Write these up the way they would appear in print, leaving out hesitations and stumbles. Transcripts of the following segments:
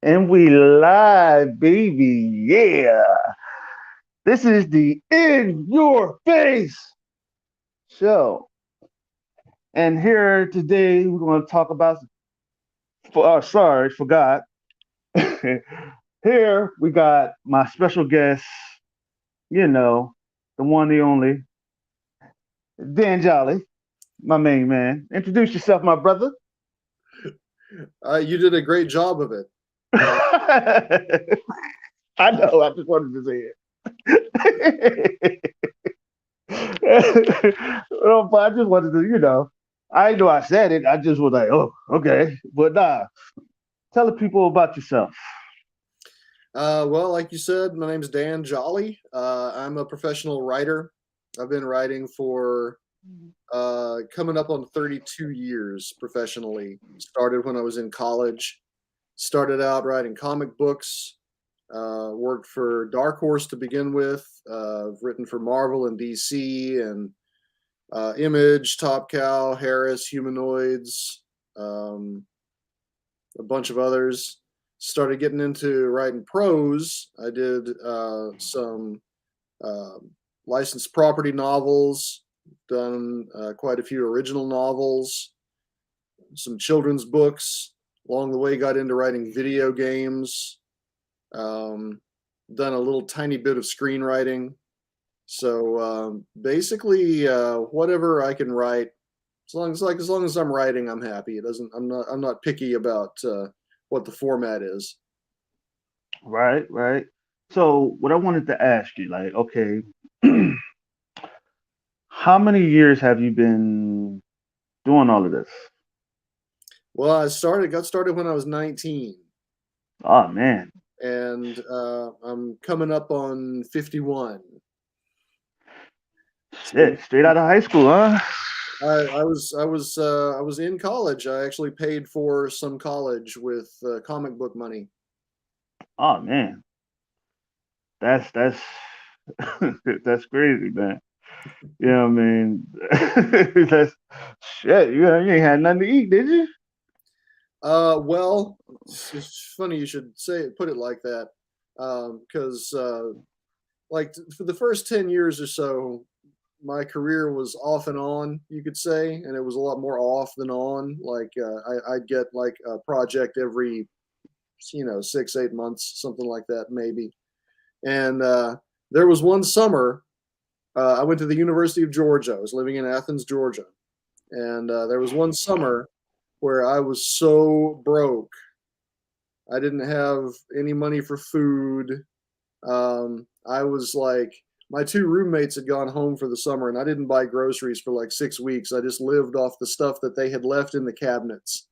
And we live, baby. Yeah. This is the In Your Face show. And here today, we're going to talk about, sorry, forgot. Here we got my special guest, you know, the one, the only, Dan Jolley, my main man. Introduce yourself, my brother. You did a great job of it. I know, I just wanted to say it. No, but I just wanted to, I know I said it. I just was like, oh, okay. But nah, tell the people about yourself. Well, like you said, my name's Dan Jolley. I'm a professional writer. I've been writing for coming up on 32 years professionally. Started when I was in college. Started out writing comic books. Worked for Dark Horse to begin with. I've written for Marvel and DC and Image, Top Cow, Harris, Humanoids, a bunch of others. Started getting into writing prose. I did some uh, licensed property novels, done quite a few original novels, some children's books. Along the way, got into writing video games, um, done a little tiny bit of screenwriting. So basically, whatever I can write, as long as I'm writing, I'm happy. It doesn't. I'm not picky about what the format is. Right, right. So what I wanted to ask you, like, okay, how many years have you been doing all of this? Well, got started when I was 19, Oh man, and I'm coming up on 51. So shit, straight out of high school, huh? I was in college. I actually paid for some college with comic book money. Oh man, that's that's crazy, man. You know what I mean? That's shit. You ain't had nothing to eat, did you? Well, it's funny you should put it like that, because for the first 10 years or so, my career was off and on, you could say, and it was a lot more off than on. I'd get like a project every 6 8 months, something like that, maybe. And there was one summer I went to the University of Georgia. I was living in Athens, Georgia, and there was one summer where I was so broke. I didn't have any money for food. I was like, my two roommates had gone home for the summer, and I didn't buy groceries for like 6 weeks. I just lived off the stuff that they had left in the cabinets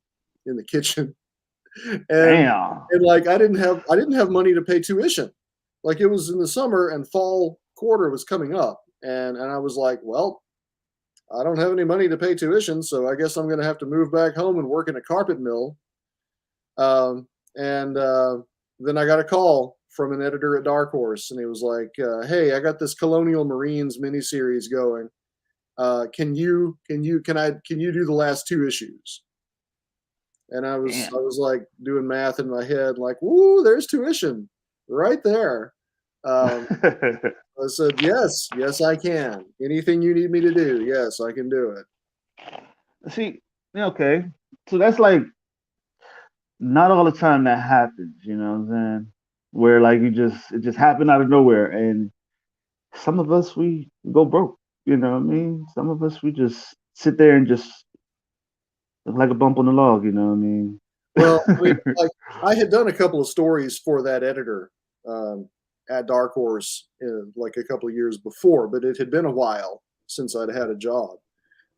in the kitchen, and Damn. like I didn't have money to pay tuition. Like it was in the summer, and fall quarter was coming up, and I was like, well, I don't have any money to pay tuition, so I guess I'm going to have to move back home and work in a carpet mill. And Then I got a call from an editor at Dark Horse, and he was like, "Hey, I got this Colonial Marines miniseries going. Can you do the last two issues?" And I Damn. was like doing math in my head, like, "Woo, there's tuition right there." Um, I said, "Yes, yes, I can. Anything you need me to do, yes, I can do it." See, yeah, okay. So that's like not all the time that happens, you know what I'm saying? Where like it just happened out of nowhere, and some of us we go broke, you know what I mean? Some of us we just sit there and just look like a bump on the log, you know what I mean? Well, I mean, like I had done a couple of stories for that editor um, at Dark Horse like a couple of years before, but it had been a while since I'd had a job.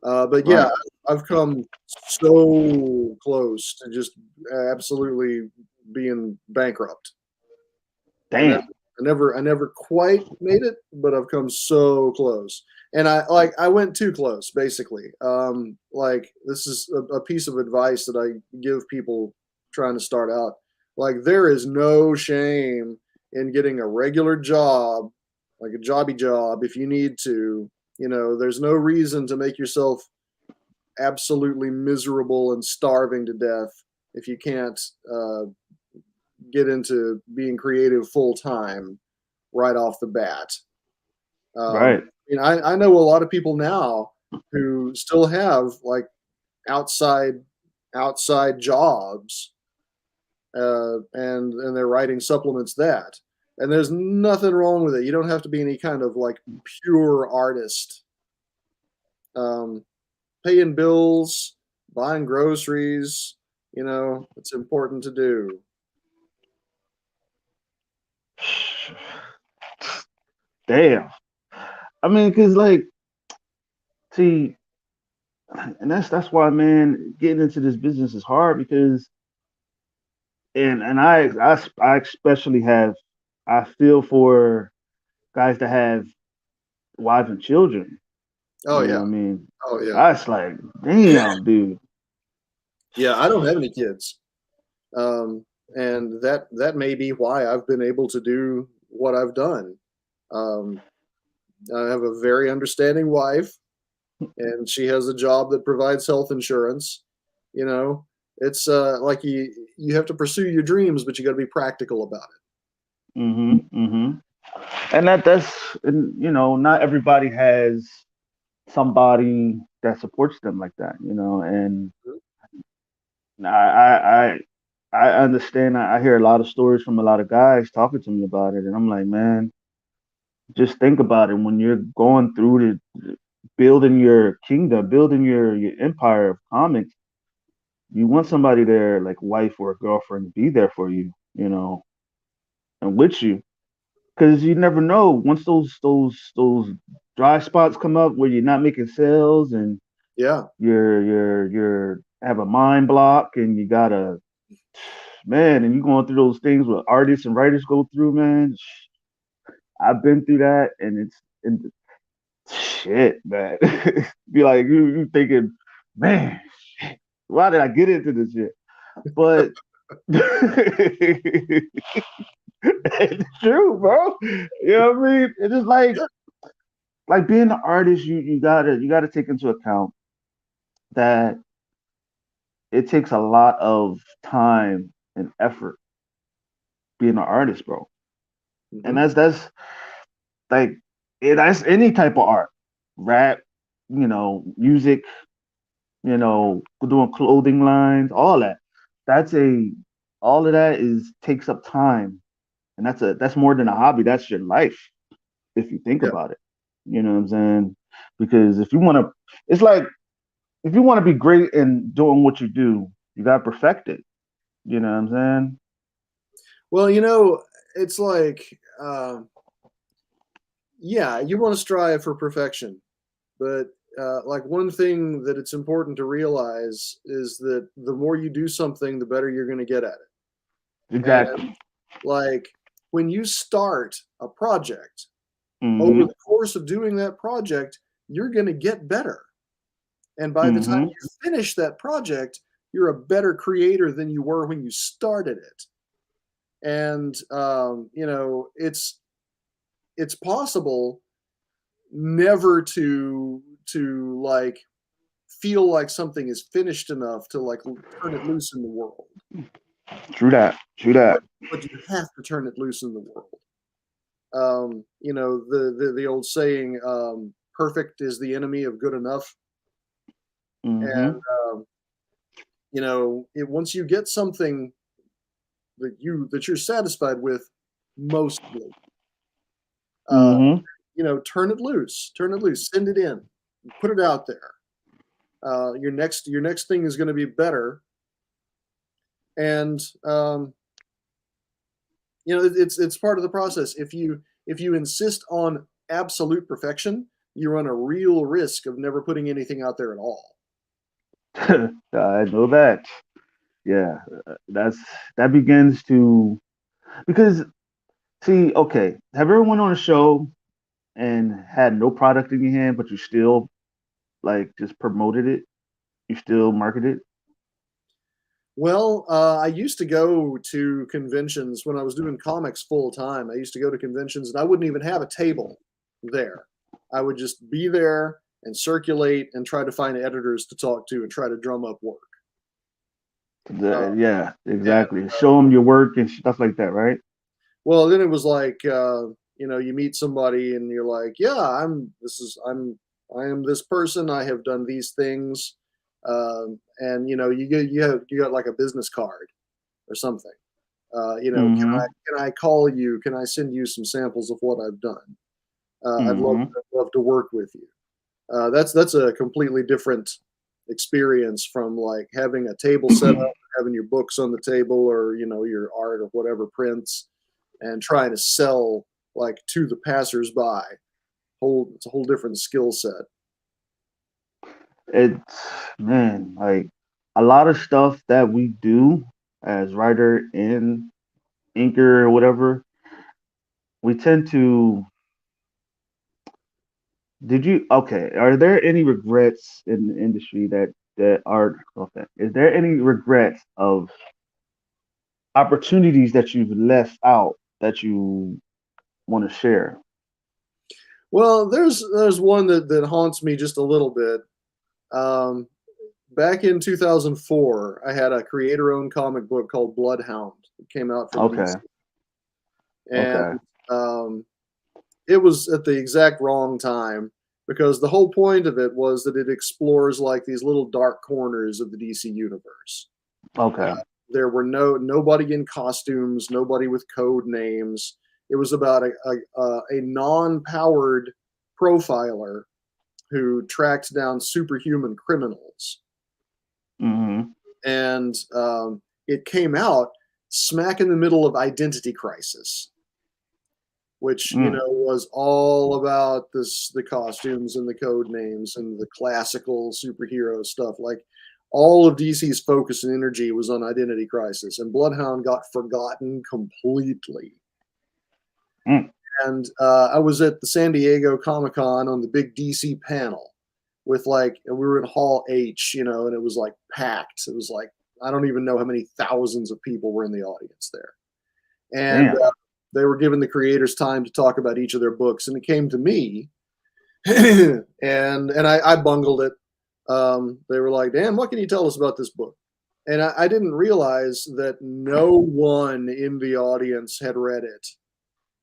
But yeah, Right. I've come so close to just absolutely being bankrupt. I never, Damn. I never quite made it, but I've come so close. And I went too close, basically. Like this is a piece of advice that I give people trying to start out. Like there is no shame in getting a regular job, like a jobby job, if you need to. There's no reason to make yourself absolutely miserable and starving to death if you can't get into being creative full time right off the bat. Right. I know a lot of people now who still have like outside outside jobs, and they're writing supplements that. And there's nothing wrong with it. You don't have to be any kind of like pure artist. Um, Paying bills, buying groceries, it's important to do. Damn. I mean, cause like, see, and that's why, man, getting into this business is hard because, and I especially have, I feel for guys that have wives and children. Oh You know yeah. what I mean? Oh yeah. That's like, damn, dude. Yeah, I don't have any kids. Um, and that may be why I've been able to do what I've done. Um, I have a very understanding wife, and she has a job that provides health insurance. You know, it's like you have to pursue your dreams, but you got to be practical about Mm-hmm. And and not everybody has somebody that supports them like that, and it. I I I I understand. I hear a lot of stories from a lot of guys talking to me about it, and I'm like, man, just think about it when you're going through the building your kingdom, building your empire of comics. You want somebody there, like a wife or a girlfriend, to be there for you, and with you, because you never know. Once those dry spots come up where you're not making sales and Yeah, you're have a mind block and you gotta, man, and you going through those things where artists and writers go through, man. I've been through that, and and shit, man. Be like you thinking, man, shit, why did I get into this shit? But it's true, bro. You know what I mean? It's just yeah, like being an artist, you gotta take into account that it takes a lot of time and effort being an artist, bro. And hmm that's like that's any type of art, rap, music, doing clothing lines, all that. That's a all of that is takes up time, and that's more than a hobby. That's your life if you think yeah. about it. You know what I'm saying? Because if you want to, it's like if you want to be great in doing what you do, you got to perfect it. You know what I'm saying? Well, it's like, yeah, you want to strive for perfection, but like one thing that it's important to realize is that the more you do something, the better you're going to get at it. And Exactly. like when you start a project, over Mm-hmm. the course of doing that project, you're going to get better. And by the time Mm-hmm. you finish that project, you're a better creator than you were when you started it. And it's possible never to like feel like something is finished enough to like turn it loose in the world, True that. True that. but you have to turn it loose in the world. The old saying, perfect is the enemy of good enough. Mm-hmm. And once you get something that you're satisfied with, mostly, uh, Mm-hmm. turn it loose, send it in, put it out there. Your next thing is going to be better, and it's part of the process. If you insist on absolute perfection, you run a real risk of never putting anything out there at all. I know that. Yeah, that's that begins to because see, okay, have you ever went on a show and had no product in your hand, but you still like just promoted it? You still marketed it? Well, I used to go to conventions when I was doing comics full time. I used to go to conventions and I wouldn't even have a table there. I would just be there and circulate and try to find editors to talk to and try to drum up work. Uh, Yeah, and exactly. Show them your work and stuff like that, right? well, then it was like you meet somebody and you're like, yeah, I am this person. I have done these things, and you got like a business card or something. Mm-hmm. Can I call you? Can I send you some samples of what I've done? Mm-hmm. I'd love to work with you. That's a completely different experience from like having a table set up, having your books on the table, or your art or whatever prints, and trying to sell like to the passersby. It's a whole different skill set. It's man, like a lot of stuff that we do as writer and inker or whatever, we tend to. Did you okay? Are there any regrets in the industry that are okay? Is there any regrets of opportunities that you've left out that you want to share? Well, there's one that haunts me just a little bit. Um, Back in 2004, I had a creator-owned comic book called Bloodhound. It came out from Okay, DC, and okay. um, it was at the exact wrong time because the whole point of it was that it explores like these little dark corners of the DC universe. Uh, Okay. there were nobody in costumes, nobody with code names. It was about a non-powered profiler who tracks down superhuman criminals, Hmm. and it came out smack in the middle of Identity Crisis, which Mm. was all about the costumes and the code names and the classical superhero stuff. Like all of DC's focus and energy was on Identity Crisis, and Bloodhound got forgotten completely. Mm. And I was at the San Diego Comic Con on the big DC panel with like, and we were in Hall H, and it was like packed. It was like I don't even know how many thousands of people were in the audience there, and Damn. they were giving the creators time to talk about each of their books, and it came to me, and I bungled it. They were like, "Dan, what can you tell us about this book?" And I didn't realize that no one in the audience had read it.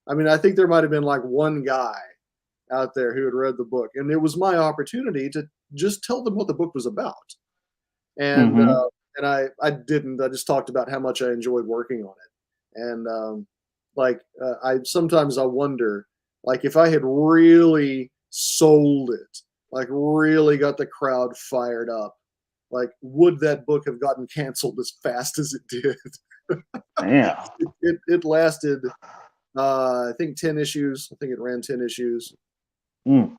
I mean, I think there might have been like one guy out there who had read the book, and it was my opportunity to just tell them what the book was about. And Hmm. I didn't. I just talked about how much I enjoyed working on it, and like I sometimes I wonder, like if I had really sold it, like really got the crowd fired up, like would that book have gotten canceled as fast as it did? Damn. It lasted, I think 10 issues. I think it ran 10 issues. Mm.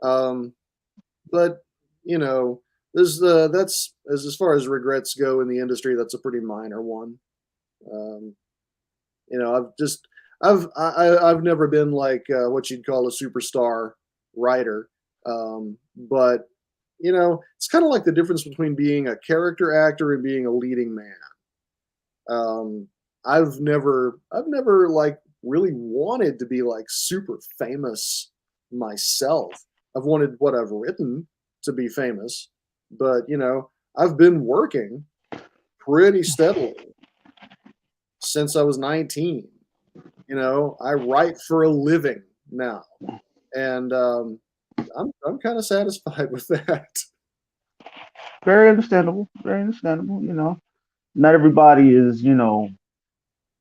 Um, but you know, that's as far as regrets go in the industry. That's a pretty minor one. Um, I've just I've never been like what you'd call a superstar writer, but it's kind of like the difference between being a character actor and being a leading man. Um, I've never like really wanted to be like super famous myself. I've wanted what I've written to be famous, but I've been working pretty steadily since I was 19. I write for a living now, and I'm kind of satisfied with that. Very understandable. Very understandable. Not everybody is,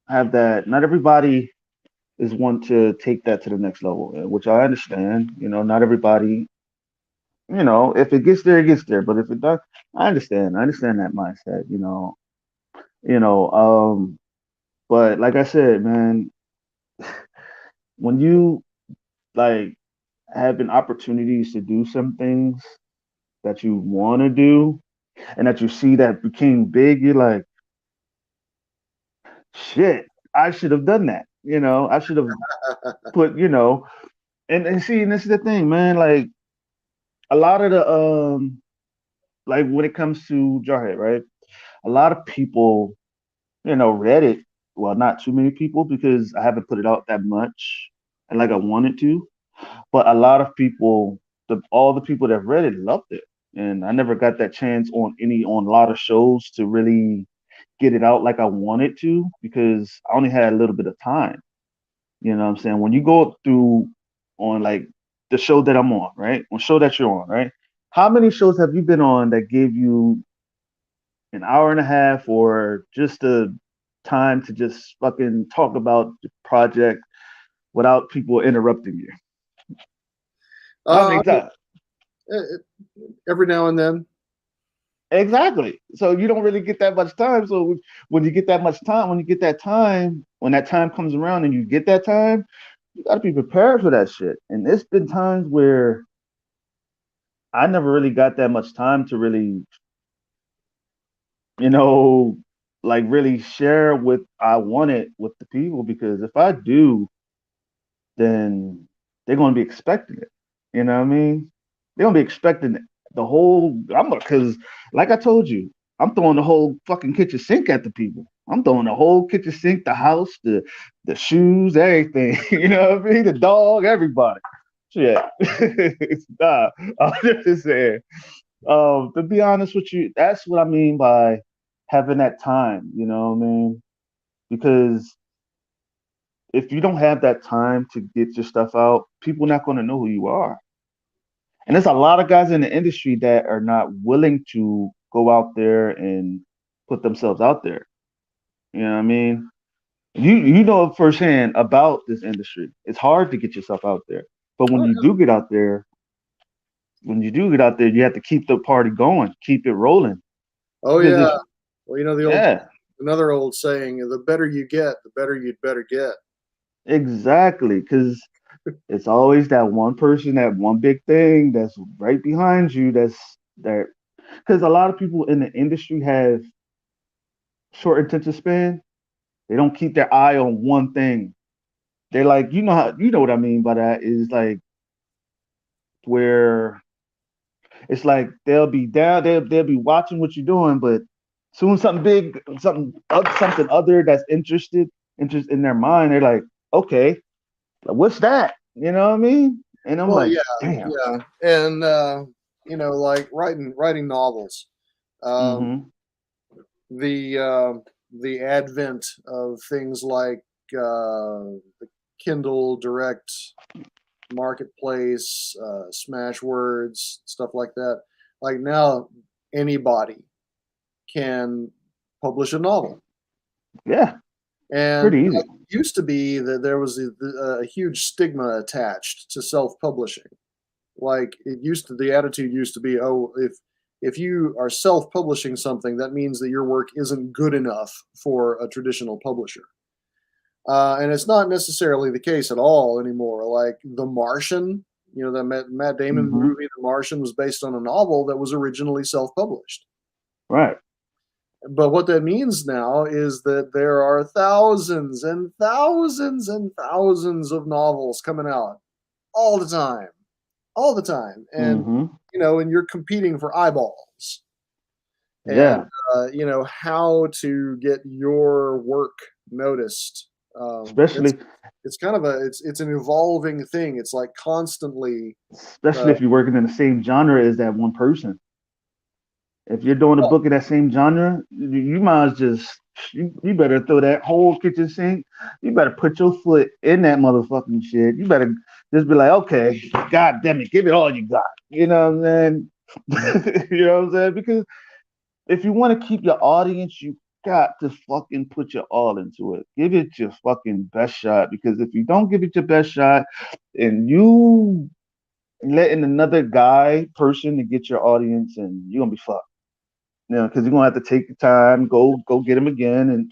have that. Not everybody is one to take that to the next level, which I understand. Not everybody. If it gets there, it gets there. But if it does, I understand. I understand that mindset. You know. But like I said, man, when you like having opportunities to do some things that you want to do and that you see that became big, you're like, shit, I should have done that. I should have put, and see, and this is the thing, man. Like a lot of the like when it comes to Jarhead, right? A lot of people, read it. Well, not too many people because I haven't put it out that much and like I wanted to. But a lot of people, all the people that read it loved it. and I never got that chance on a lot of shows to really get it out like I wanted to because I only had a little bit of time. You know what I'm saying? When you go through on like the show that I'm on, right? On show that you're on, right? How many shows have you been on that gave you an hour and a half or just a time to just fucking talk about the project without people interrupting you? How Uh, many times? every now and then. Exactly. So you don't really get that much time. So when you get that much time, when you get that time, when that time comes around and you get that time, you got to be prepared for that shit. And it's been times where I never really got that much time to really, you know, like really share what I wanted with the people because if I do, then they're going to be expecting it. You know what I mean? They're going to be expecting it. The whole, because like I told you, I'm throwing the whole fucking kitchen sink at the people. I'm throwing the whole kitchen sink, the house, the shoes, everything. You know what I mean? The dog, everybody. Shit. Nah, I'm just saying. To be honest with you, that's what I mean by having that time. You know what I mean? Because if you don't have that time to get your stuff out, people not going to know who you are. And there's a lot of guys in the industry that are not willing to go out there and put themselves out there. You know what I mean? You know firsthand about this industry. It's hard to get yourself out there. But when Oh, you do get out there, you have to keep the party going, keep it rolling. oh Because yeah. if Well, you know the old yeah, another old saying: the better you get, the better you'd better get. exactly. Because it's always that one person, that one big thing that's right behind you. That's that. Because a lot of people in the industry have short attention span. They don't keep their eye on one thing. They're like, you know what I mean by that is like where it's like they'll be down, they'll be watching what you're doing, but soon something big, something other that's interest in their mind, they're like, okay, what's that? You know what I mean? And I'm Well, like, yeah, damn. yeah, and like writing novels. Um, Mm-hmm. the the advent of things like the Kindle Direct Marketplace, Smashwords, stuff like that. Like now, anybody can publish a novel. Yeah, And pretty easy. it used to be that there was a huge stigma attached to self-publishing. Like the attitude used to be, oh, if you are self-publishing something, that means that your work isn't good enough for a traditional publisher. And it's not necessarily the case at all anymore. Like The Martian, the Matt Damon Mm-hmm. movie, The Martian, was based on a novel that was originally self-published. Right. But what that means now is that there are thousands and thousands and thousands of novels coming out all the time, all the time. And, Mm-hmm. and you're competing for eyeballs and, Yeah. how to get your work noticed. It's, Especially it's kind of it's an evolving thing. It's like constantly, especially uh, if you're working in the same genre as that one person. If you're doing a book in that same genre, you might as just you better throw that whole kitchen sink. You better put your foot in that motherfucking shit. You better just be like, okay, God damn it, give it all you got. You know what I'm saying? You know what I'm saying? Because if you want to keep your audience, you got to fucking put your all into it. Give it your fucking best shot. Because if you don't give it your best shot, and you letting another person to get your audience, and you're gonna be fucked. Because you're gonna have to take the time, go get them again, and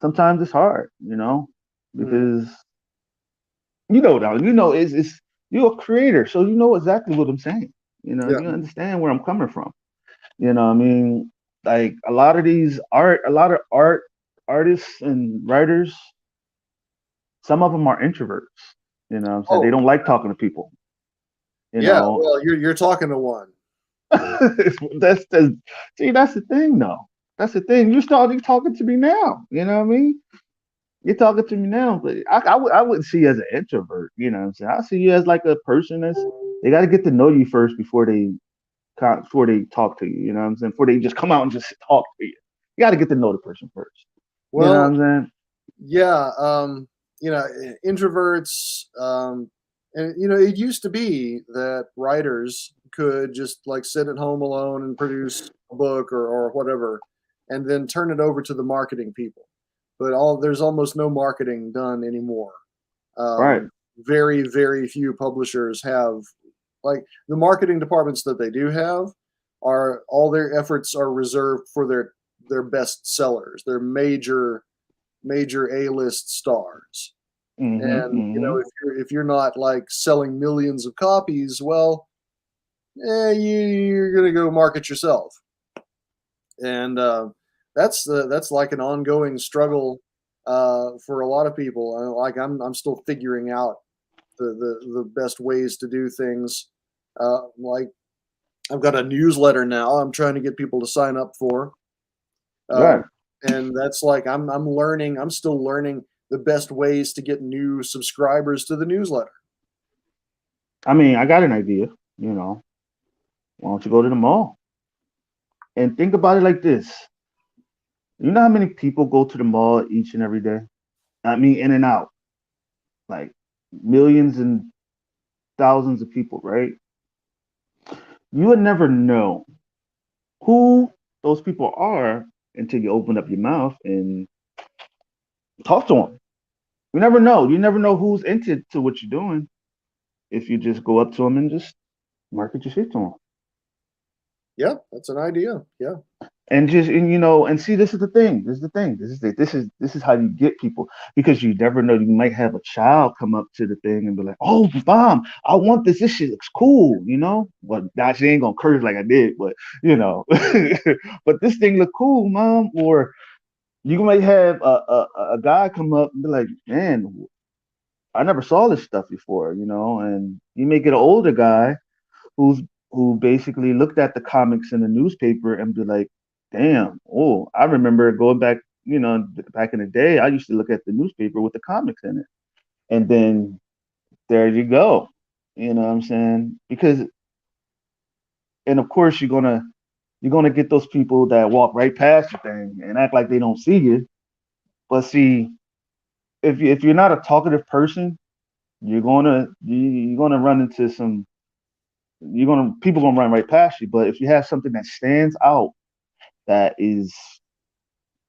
sometimes it's hard, mm, because it's you're a creator, so you know exactly what I'm saying. yeah. You understand where I'm coming from. I mean, like a lot of artists and writers, some of them are introverts. What I'm saying, they Oh, don't like talking to people. You yeah. know, Well, you're talking to one. that's see, that's the thing, though. That's the thing. You started talking to me now. You know what I mean? You're talking to me now, but I wouldn't see you as an introvert. You know what I'm saying? I see you as like a person they got to get to know you first before they before they talk to you. You know what I'm saying? Before they just come out and just talk to you. You got to get to know the person first. You know what Well, I'm saying? yeah, introverts, and it used to be that writers could just like sit at home alone and produce a book or whatever, and then turn it over to the marketing people. But there's almost no marketing done anymore. Right. Very, very few publishers have, like, the marketing departments that they do have are all their efforts are reserved for their best sellers, their major A-list stars. Mm-hmm. And Mm-hmm. if you're not like selling millions of copies, well, you're gonna go market yourself. And that's like an ongoing struggle for a lot of people. Like I'm still figuring out the best ways to do things. Like I've got a newsletter now. I'm trying to get people to sign up for. Right. Um, and that's like I'm learning. I'm still learning the best ways to get new subscribers to the newsletter. I mean, I got an idea. You know, why don't you go to the mall and think about it like this? You know how many people go to the mall each and every day? I mean, in and out, like millions and thousands of people, right? You would never know who those people are until you open up your mouth and talk to them. You never know. You never know who's into what you're doing if you just go up to them and just market your shit to them. Yeah, that's an idea. Yeah, And see, this is the thing. This is the thing. This is how you get people, because you never know. You might have a child come up to the thing and be like, "Oh, mom, I want this. This shit looks cool." Well, now she ain't gonna curse like I did, but you know, but this thing look cool, mom. Or you might have a guy come up and be like, "Man, I never saw this stuff before," and you may get an older guy who's who basically looked at the comics in the newspaper and be like, "Damn, oh, I remember going back, back in the day, I used to look at the newspaper with the comics in it." And then there you go. You know what I'm saying? Because and of course you're gonna get those people that walk right past your thing and act like they don't see you. But see, if you're not a talkative person, you're gonna run into some you're gonna people gonna run right past you. But if you have something that stands out, that is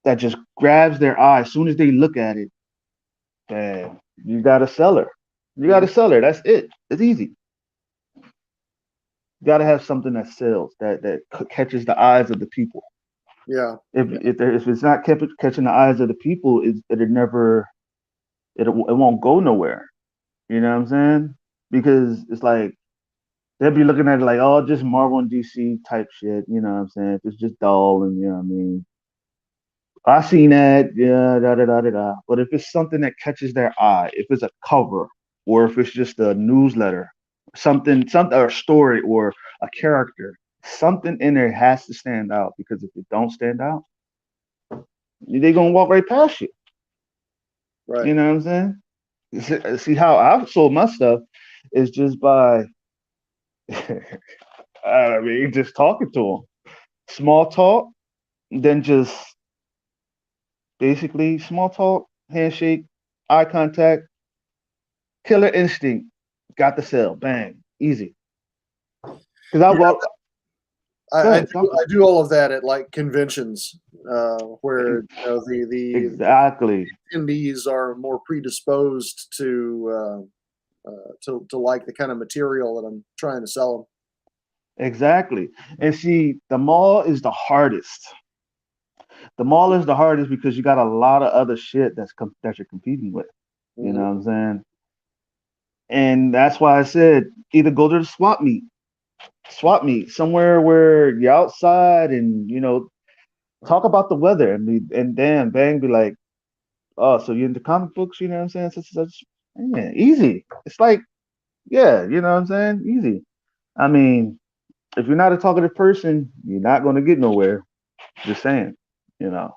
that just grabs their eye as soon as they look at it, then you got a seller. You got mhm, a seller. That's it. It's easy. You got to have something that sells, that catches the eyes of the people. yeah, If yeah, if it's not catching the eyes of the people, it won't go nowhere. You know what I'm saying? Because it's like they'll be looking at it like, oh, just Marvel and DC type shit. You know what I'm saying? If it's just dull and you know what I mean, I seen that, yeah, da da da da da. But if it's something that catches their eye, if it's a cover, or if it's just a newsletter, something, or a story, or a character, something in there has to stand out. Because if it don't stand out, they're gonna walk right past you. right. You know what I'm saying? See how I sold my stuff is just by, I mean, just talking to them, small talk, then just basically small talk, handshake, eye contact. Killer Instinct got the sale. Bang. Easy. Because I Yeah, walk. Go I ahead. do I do all of that at like conventions, where Exactly. the attendees are more predisposed to like the kind of material that I'm trying to sell them. Exactly. And see, the mall is the hardest. The mall is the hardest because you got a lot of other shit that you're competing with. You know Hmm. what I'm saying? And that's why I said either go to the swap meet somewhere where you're outside and talk about the weather and then bang be like, oh, so you're into comic books, you know what I'm saying? Such and such. Yeah, easy. It's like, yeah, you know what I'm saying? Easy. I mean, if you're not a talkative person, you're not gonna get nowhere. Just saying, you know.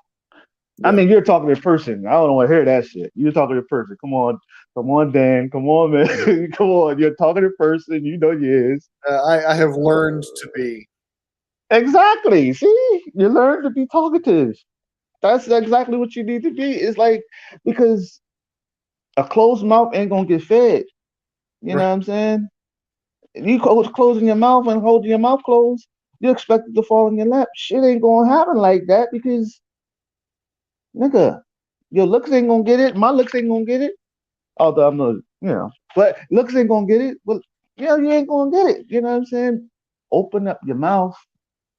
I Yeah, mean, you're a talkative person. I don't want to hear that shit. You're a talkative person. Come on, Dan. Come on, man. Come on. You're a talkative person. You know you is. I have learned to be. Exactly. See, you learn to be talkative. That's exactly what you need to be. It's like because a closed mouth ain't gonna get fed. You know Right. what I'm saying? You closing your mouth and holding your mouth closed, you expect it to fall in your lap. Shit ain't gonna happen like that because nigga, your looks ain't gonna get it. My looks ain't gonna get it. Although I'm not, but looks ain't gonna get it. But you ain't gonna get it. You know what I'm saying? Open up your mouth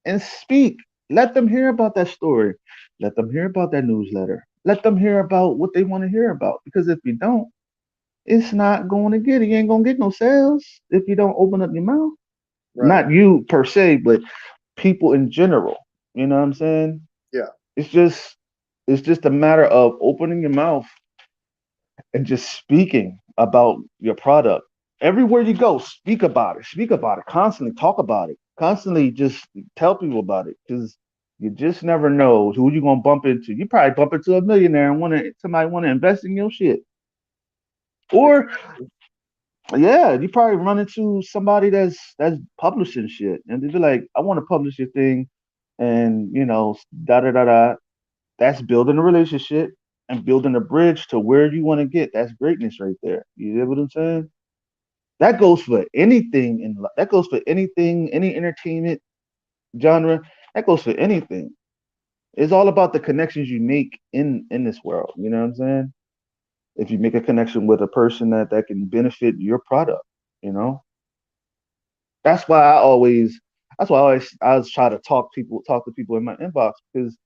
and speak. Let them hear about that story. Let them hear about that newsletter. Let them hear about what they want to hear about. Because if you don't, it's not going to get it. You ain't going to get no sales if you don't open up your mouth. Right. Not you per se, but people in general. You know what I'm saying? Yeah. It's just it's just a matter of opening your mouth and just speaking about your product. Everywhere you go, speak about it. Speak about it. Constantly talk about it. Constantly just tell people about it because you just never know who you're gonna bump into. You probably bump into a millionaire and somebody want to invest in your shit. Or yeah, you probably run into somebody that's publishing shit and they be like, I want to publish your thing, and da da da da. That's building a relationship and building a bridge to where you want to get. That's greatness right there. You know what I'm saying? That goes for anything that goes for anything, any entertainment genre. That goes for anything. It's all about the connections you make in this world. You know what I'm saying? If you make a connection with a person that can benefit your product, you know. That's why I always. That's why I always try to talk to people in my inbox because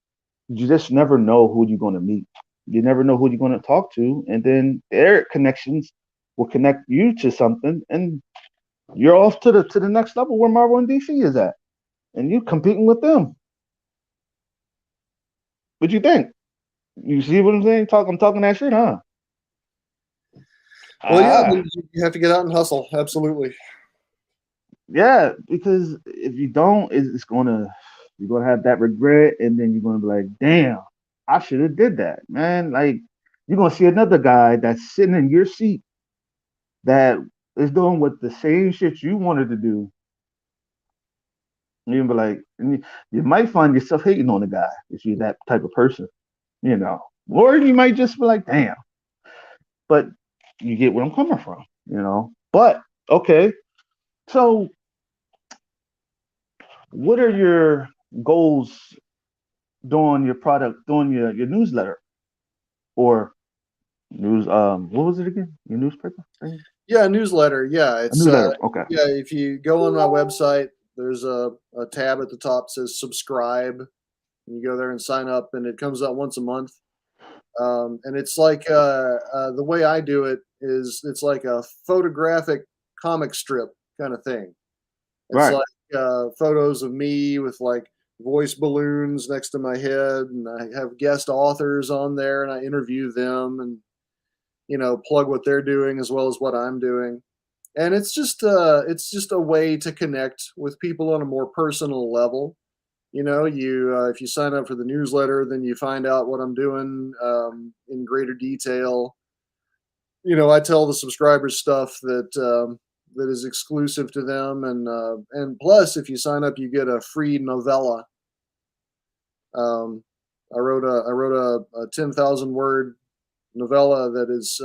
you just never know who you're going to meet. You never know who you're going to talk to, and then their connections will connect you to something, and you're off to the next level where Marvel and DC is at, and you competing with them. What you think? You see what I'm saying? I'm talking that shit, huh? Well, yeah, Ah, you have to get out and hustle. Absolutely. yeah. Because if you don't, you're gonna have that regret, and then you're gonna be like, damn, I should have did that, man. Like you're gonna see another guy that's sitting in your seat that is doing what the same shit you wanted to do. You be like, and you might find yourself hating on the guy if you're that type of person, you know. Or you might just be like, damn, but you get where I'm coming from, you know. But okay, so what are your goals doing your product, doing your newsletter or news? What was it again? Your newspaper thing? Yeah, newsletter. Yeah, A it's newsletter. Okay. yeah. If you go on my website, there's a tab at the top that says subscribe. And you go there and sign up, and it comes out once a month. And it's like the way I do it is it's like a photographic comic strip kind of thing. It's Right. like photos of me with like voice balloons next to my head, and I have guest authors on there, and I interview them and plug what they're doing as well as what I'm doing. And it's just a way to connect with people on a more personal level. You if you sign up for the newsletter, then you find out what I'm doing in greater detail. I tell the subscribers stuff that is exclusive to them, and plus, if you sign up, you get a free novella. Um, I wrote a 10,000 word novella that is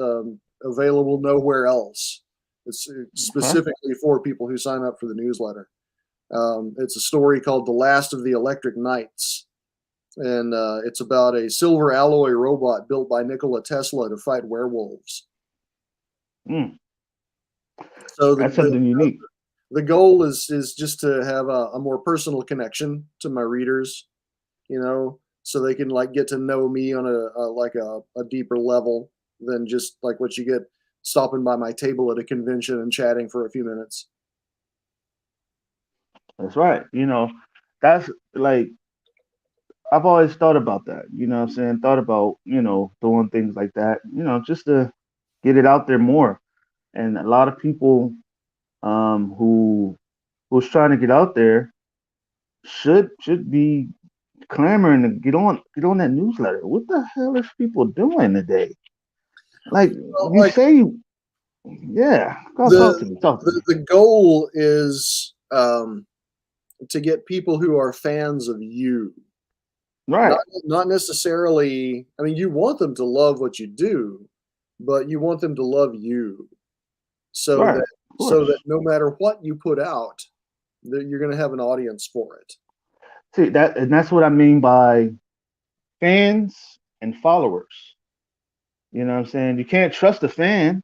available nowhere else. It's Okay. specifically for people who sign up for the newsletter. It's a story called "The Last of the Electric Knights," and it's about a silver alloy robot built by Nikola Tesla to fight werewolves. Mm, So that's something unique. the goal is just to have a more personal connection to my readers, so they can like get to know me on a deeper level than just like what you get stopping by my table at a convention and chatting for a few minutes. That's right. That's like I've always thought about that. You know what I'm saying? Thought about, doing things like that, just to get it out there more. And a lot of people who's trying to get out there should be clamoring to get on that newsletter. What the hell is people doing today? Like Well, you like say, yeah, go talk the to me. Talk to me. the goal is to get people who are fans of you. Right. Not necessarily. I mean, you want them to love what you do, but you want them to love you, so Right. that Of course. no matter what you put out, that you're going to have an audience for it. See that, and that's what I mean by fans and followers. You know what I'm saying? You can't trust a fan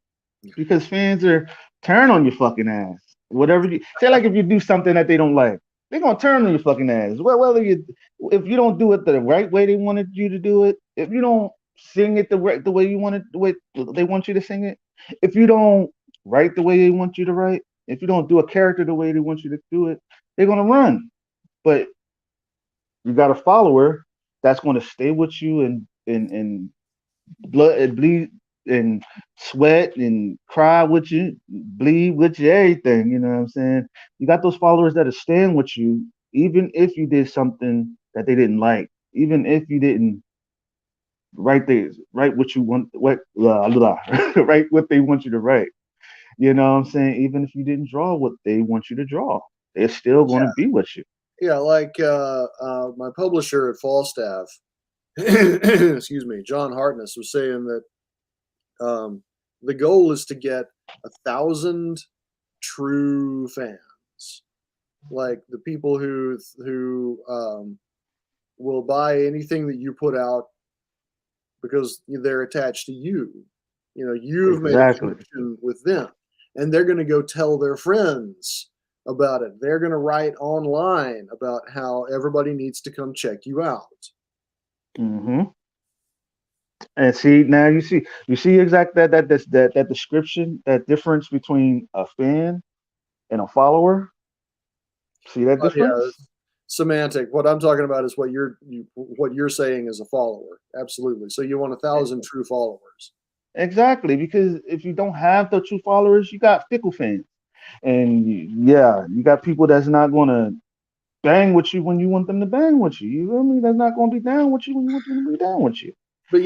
because fans are turn on your fucking ass. Whatever you say, like if you do something that they don't like, they're gonna turn on your fucking ass. Well, whether you if you don't do it the right way they wanted you to do it, if you don't sing it the way you want it, the way they want you to sing it, if you don't write the way they want you to write, if you don't do a character the way they want you to do it, they're gonna run. But you got a follower that's gonna stay with you and blood and bleed and sweat and cry with you, bleed with you, everything. You know what I'm saying? You got those followers that are staying with you, even if you did something that they didn't like, even if you didn't write what you want, what blah, blah, write what they want you to write. You know what I'm saying? Even if you didn't draw what they want you to draw, they're still going to be with you. Yeah, like my publisher at Falstaff, excuse me, John Hartness was saying that the goal is to get 1,000 true fans, like the people who will buy anything that you put out because they're attached to you. You know, you've made a Exactly. connection with them, and they're going to go tell their friends about it. They're going to write online about how everybody needs to come check you out. Hmm. And see now you see exact that description, that difference between a fan and a follower. See that But yeah, difference? semantic. What I'm talking about is what you're saying as a follower. Absolutely. So you want 1,000 true followers. Exactly, because if you don't have the true followers, you got fickle fans, and yeah, you got people that's not gonna bang with you when you want them to bang with you. You feel me? That's not gonna be down with you when you want them to be down with you. But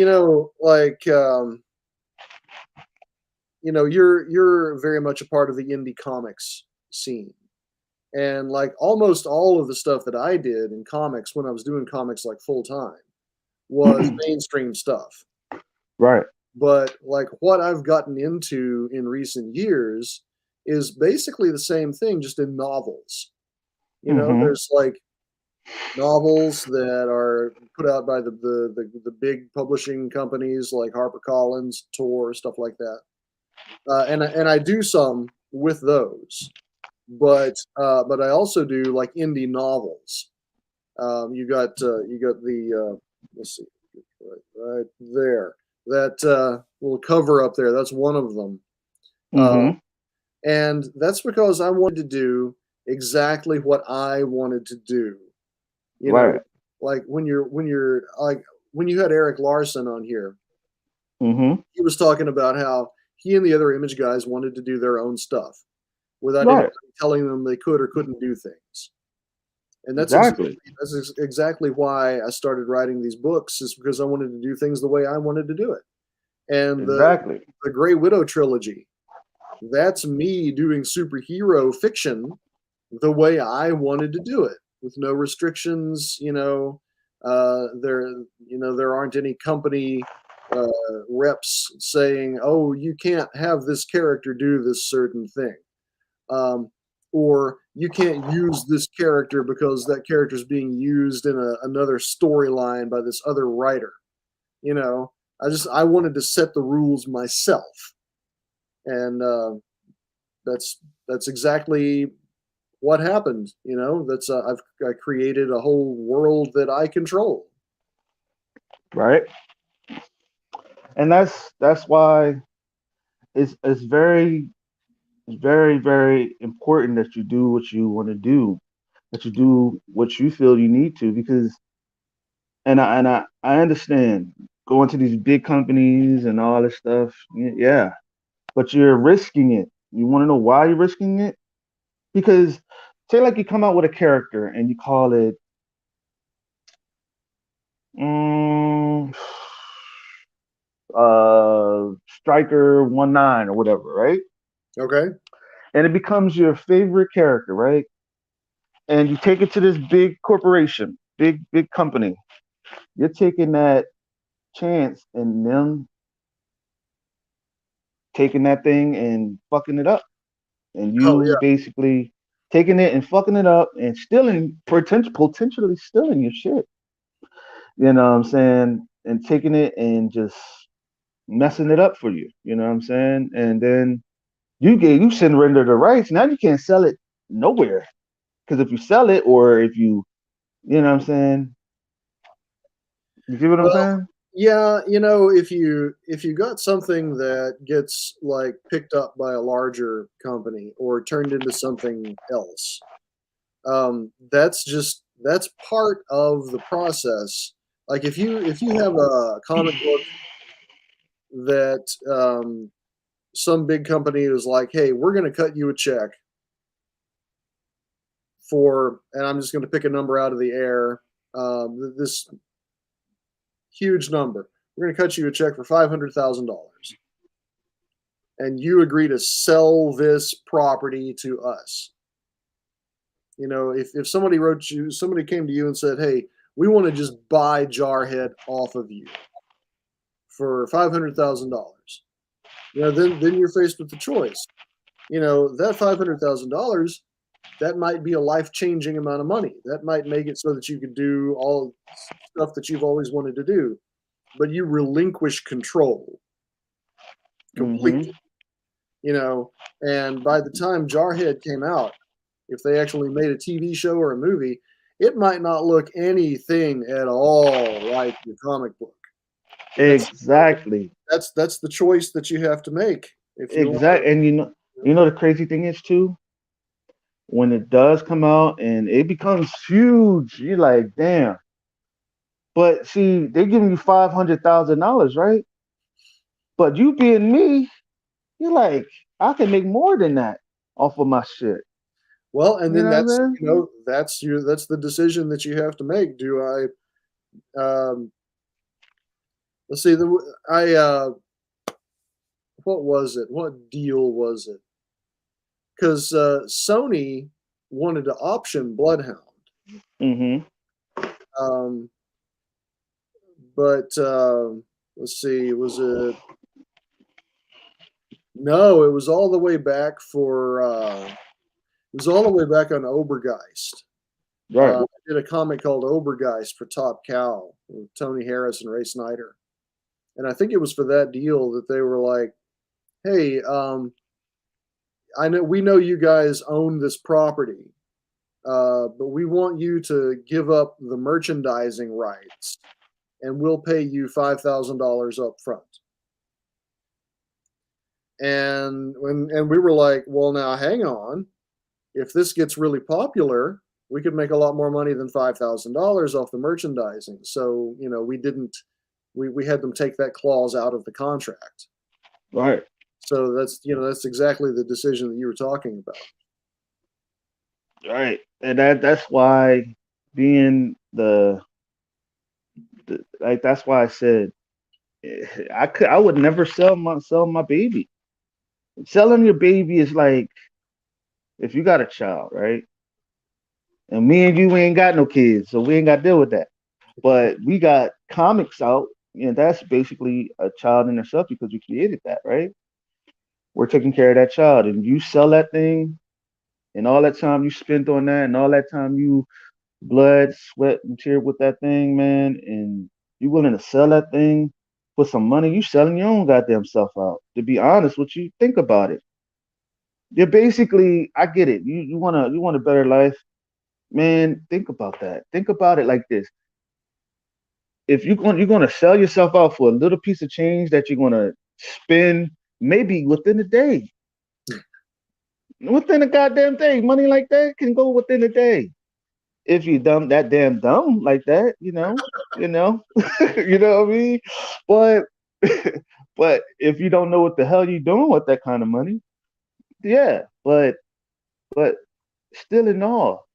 like you're very much a part of the indie comics scene. And like almost all of the stuff that I did in comics when I was doing comics like full time was mainstream stuff. Right. But like what I've gotten into in recent years is basically the same thing, just in novels. Hmm. There's like novels that are put out by the big publishing companies like HarperCollins, Tor, stuff like that. And I do some with those, but I also do like indie novels. You got the let's see, right there, that little cover up there. That's one of them, uh, Hmm. and that's because I wanted to do exactly what I wanted to do. You know, Right. like when you had Eric Larson on here, Hmm. he was talking about how he and the other image guys wanted to do their own stuff without anybody Right. telling them they could or couldn't do things. And Exactly. exactly why I started writing these books, is because I wanted to do things the way I wanted to do it. And Exactly. the Grey Widow trilogy, that's me doing superhero fiction the way I wanted to do it, with no restrictions. There aren't any company uh, reps saying, "Oh, you can't have this character do this certain thing." um, or you can't use this character because that character is being used in another storyline by this other writer. You know, I wanted to set the rules myself, and that's exactly what happened. That's I created a whole world that I control. Right. And that's why it's very important that you do what you want to do, that you do what you feel you need to, because I understand going to these big companies and all this stuff. Yeah, but you're risking it. You want to know why you're risking it? Because say like you come out with a character and you call it mm, Striker 19 or whatever, right? Okay. And it becomes your favorite character, right? and you take it to this big corporation, big company. You're taking that chance and them taking that thing and fucking it up, and Oh you yeah. basically taking it and fucking it up and stealing, potentially stealing your shit. You know what I'm saying? And taking it and just messing it up for you. You know what I'm saying? And then you surrender the rights. Now you can't sell it nowhere, because if you sell it, or if you know what I'm saying? You see what I'm Well, saying? yeah, if you got something that gets like picked up by a larger company or turned into something else, that's part of the process. Like if you have a comic book that some big company is like, hey, we're going to cut you a check for, and I'm just going to pick a number out of the air, this huge number. We're going to cut you a check for $500,000, and you agree to sell this property to us. If somebody came to you and said, hey, we want to just buy Jarhead off of you for $500,000, then you're faced with the choice. That $500,000, that might be a life changing amount of money. That might make it so that you could do all stuff that you've always wanted to do, but you relinquish control Mm-hmm. completely. And by the time Jarhead came out, if they actually made a TV show or a movie, it might not look anything at all like the comic book. That's Exactly. that's the choice that you have to make if you want Exactly. And the crazy thing is too, when it does come out and it becomes huge, you're like, damn. But see, they're giving you $500,000, right? But you being me, you're like, I can make more than that off of my shit. well, and You then know what I'm saying? that's the decision that you have to make. Do I let's see the I what was it? What deal was it? Because Sony wanted to option Bloodhound, Mm-hmm. um, but let's see, was it? No, it was all the way back for. It was all the way back on Obergeist. Right. I did a comic called Obergeist for Top Cow with Tony Harris and Ray Snyder, and I think it was for that deal that they were like, "Hey, I know we know you guys own this property, but we want you to give up the merchandising rights, and we'll pay you $5,000 up front." And we were like, "Well, now hang on. If this gets really popular, we could make a lot more money than $5,000 off the merchandising." So we didn't. We had them take that clause out of the contract. Right. So that's exactly the decision that you were talking about. Right. And that's why being the like that's why I said, I would never sell my baby. Selling your baby is like, if you got a child, right? And me and you, we ain't got no kids, so we ain't got to deal with that. But we got comics out, and that's basically a child in itself because we created that, right? We're taking care of that child, and you sell that thing, and all that time you spent on that, and all that time you blood, sweat, and tear with that thing, man, and you willing to sell that thing for some money, you selling your own goddamn self out. To be honest with you, think about it. You're basically, I get it. You want a better life, man. Think about that. Think about it like this: if you're gonna sell yourself out for a little piece of change that you're gonna spend maybe within a day, within a goddamn day, money like that can go within a day. If you dumb like that, you know, you know what I mean. But but if you don't know what the hell you're doing with that kind of money, yeah. But still in all,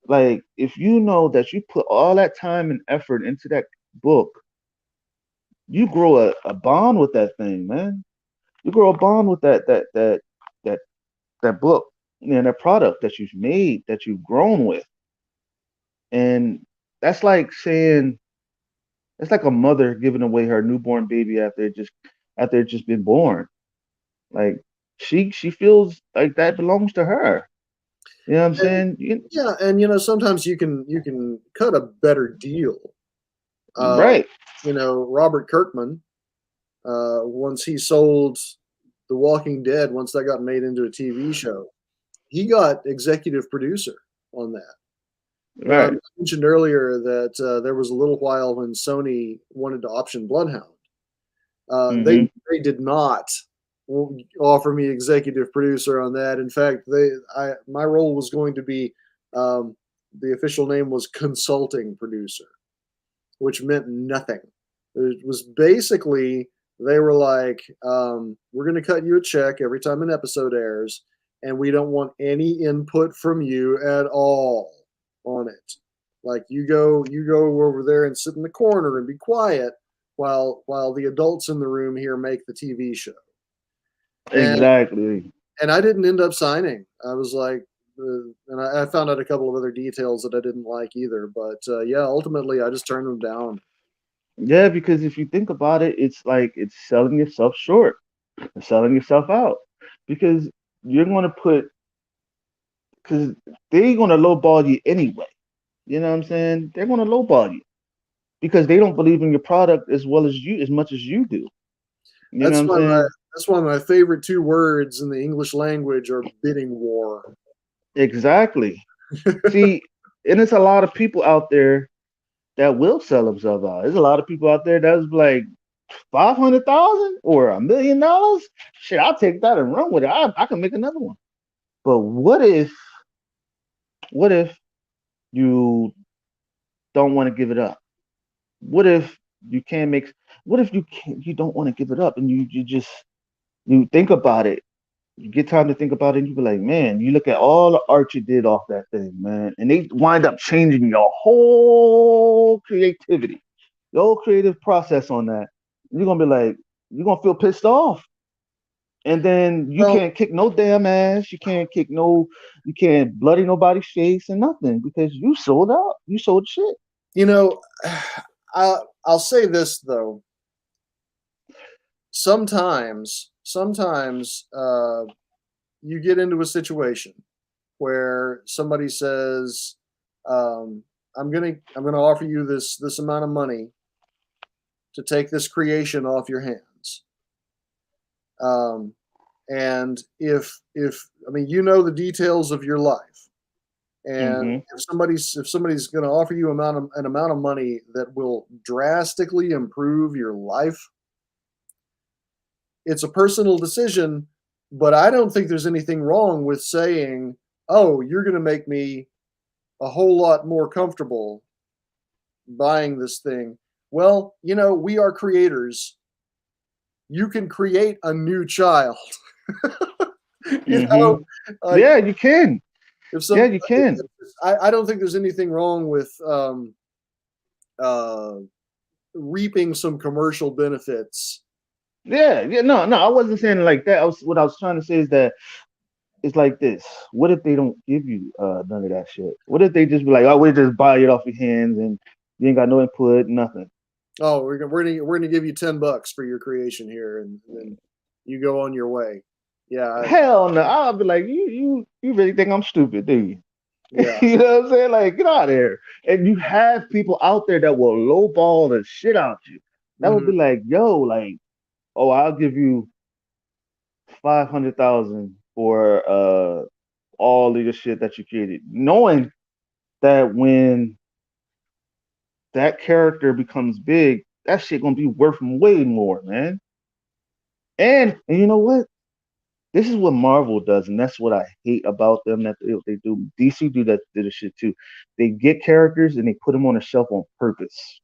like if you know that you put all that time and effort into that book, you grow a bond with that thing, man. You grow a bond with that book. that product that you've made, that you've grown with. And that's like saying it's like a mother giving away her newborn baby after it just been born. Like she feels like that belongs to her. You know what I'm And saying? yeah, and sometimes you can cut a better deal. Uh, Right. Robert Kirkman, once he sold The Walking Dead, once that got made into a TV show, he got executive producer on that. Now, I Right. mentioned earlier that there was a little while when Sony wanted to option Bloodhound. They Hmm. they did not offer me executive producer on that. In fact, my role was going to be um, the official name was consulting producer, which meant nothing. It was basically they were like, "We're going to cut you a check every time an episode airs, and we don't want any input from you at all on it. Like you go over there and sit in the corner and be quiet while the adults in the room here make the TV show." And Exactly. and I didn't end up signing. I was like, and I found out a couple of other details that I didn't like either. But yeah, ultimately, I just turned them down. Yeah, because if you think about it, it's like it's selling yourself short, and selling yourself out. Because you're gonna put because they're gonna lowball you anyway. You know what I'm saying? They're gonna lowball you because they don't believe in your product as well as you, as much as you do. You know what That's I'm one of my saying? that's one of my favorite two words in the English language are bidding war. Exactly. See, and it's a lot of people out there that will sell themselves out. There's a lot of people out there that's like 500,000 or $1 million. Shit, I'll take that and run with it. I can make another one. But what if you don't want to give it up? What if you can't make? What if you don't want to give it up and you just you think about it? You get time to think about it, and you be like, man, you look at all the art you did off that thing, man, and they wind up changing your whole creativity, your whole creative process on that. You're gonna be like, you're gonna feel pissed off, and then you Well, can't kick no damn ass, you can't bloody nobody's face and nothing because you sold out, you sold shit. you know, I'll say this though. Sometimes, you get into a situation where somebody says, um, "I'm gonna offer you this amount of money to take this creation off your hands." Um, and if I mean the details of your life, and Mm-hmm. if somebody's going to offer you an amount of money that will drastically improve your life, it's a personal decision. But I don't think there's anything wrong with saying, "Oh, you're going to make me a whole lot more comfortable buying this thing." Well, we are creators. You can create a new child. you Mm-hmm. know, like Yeah, you can. if Yeah, some, you can. I don't think there's anything wrong with uh, reaping some commercial benefits. Yeah, yeah. No, no, I wasn't saying it like that. What I was trying to say is that it's like this. What if they don't give you none of that shit? What if they just be like, oh, we just buy it off your hands and you ain't got no input, nothing. Oh, we're gonna give you $10 for your creation here, and then you go on your way. Yeah, Hell no. I'll be like, you really think I'm stupid, do you? yeah. You know what I'm saying? Like, get out of here. And you have people out there that will lowball the shit out you. That would Hmm. be like, yo, like, oh, I'll give you 500,000 for all of the shit that you created, knowing that when that character becomes big, that shit gonna be worth way more, man. And you know what? This is what Marvel does, and that's what I hate about them. That they do. DC do the shit too. They get characters and they put them on a shelf on purpose.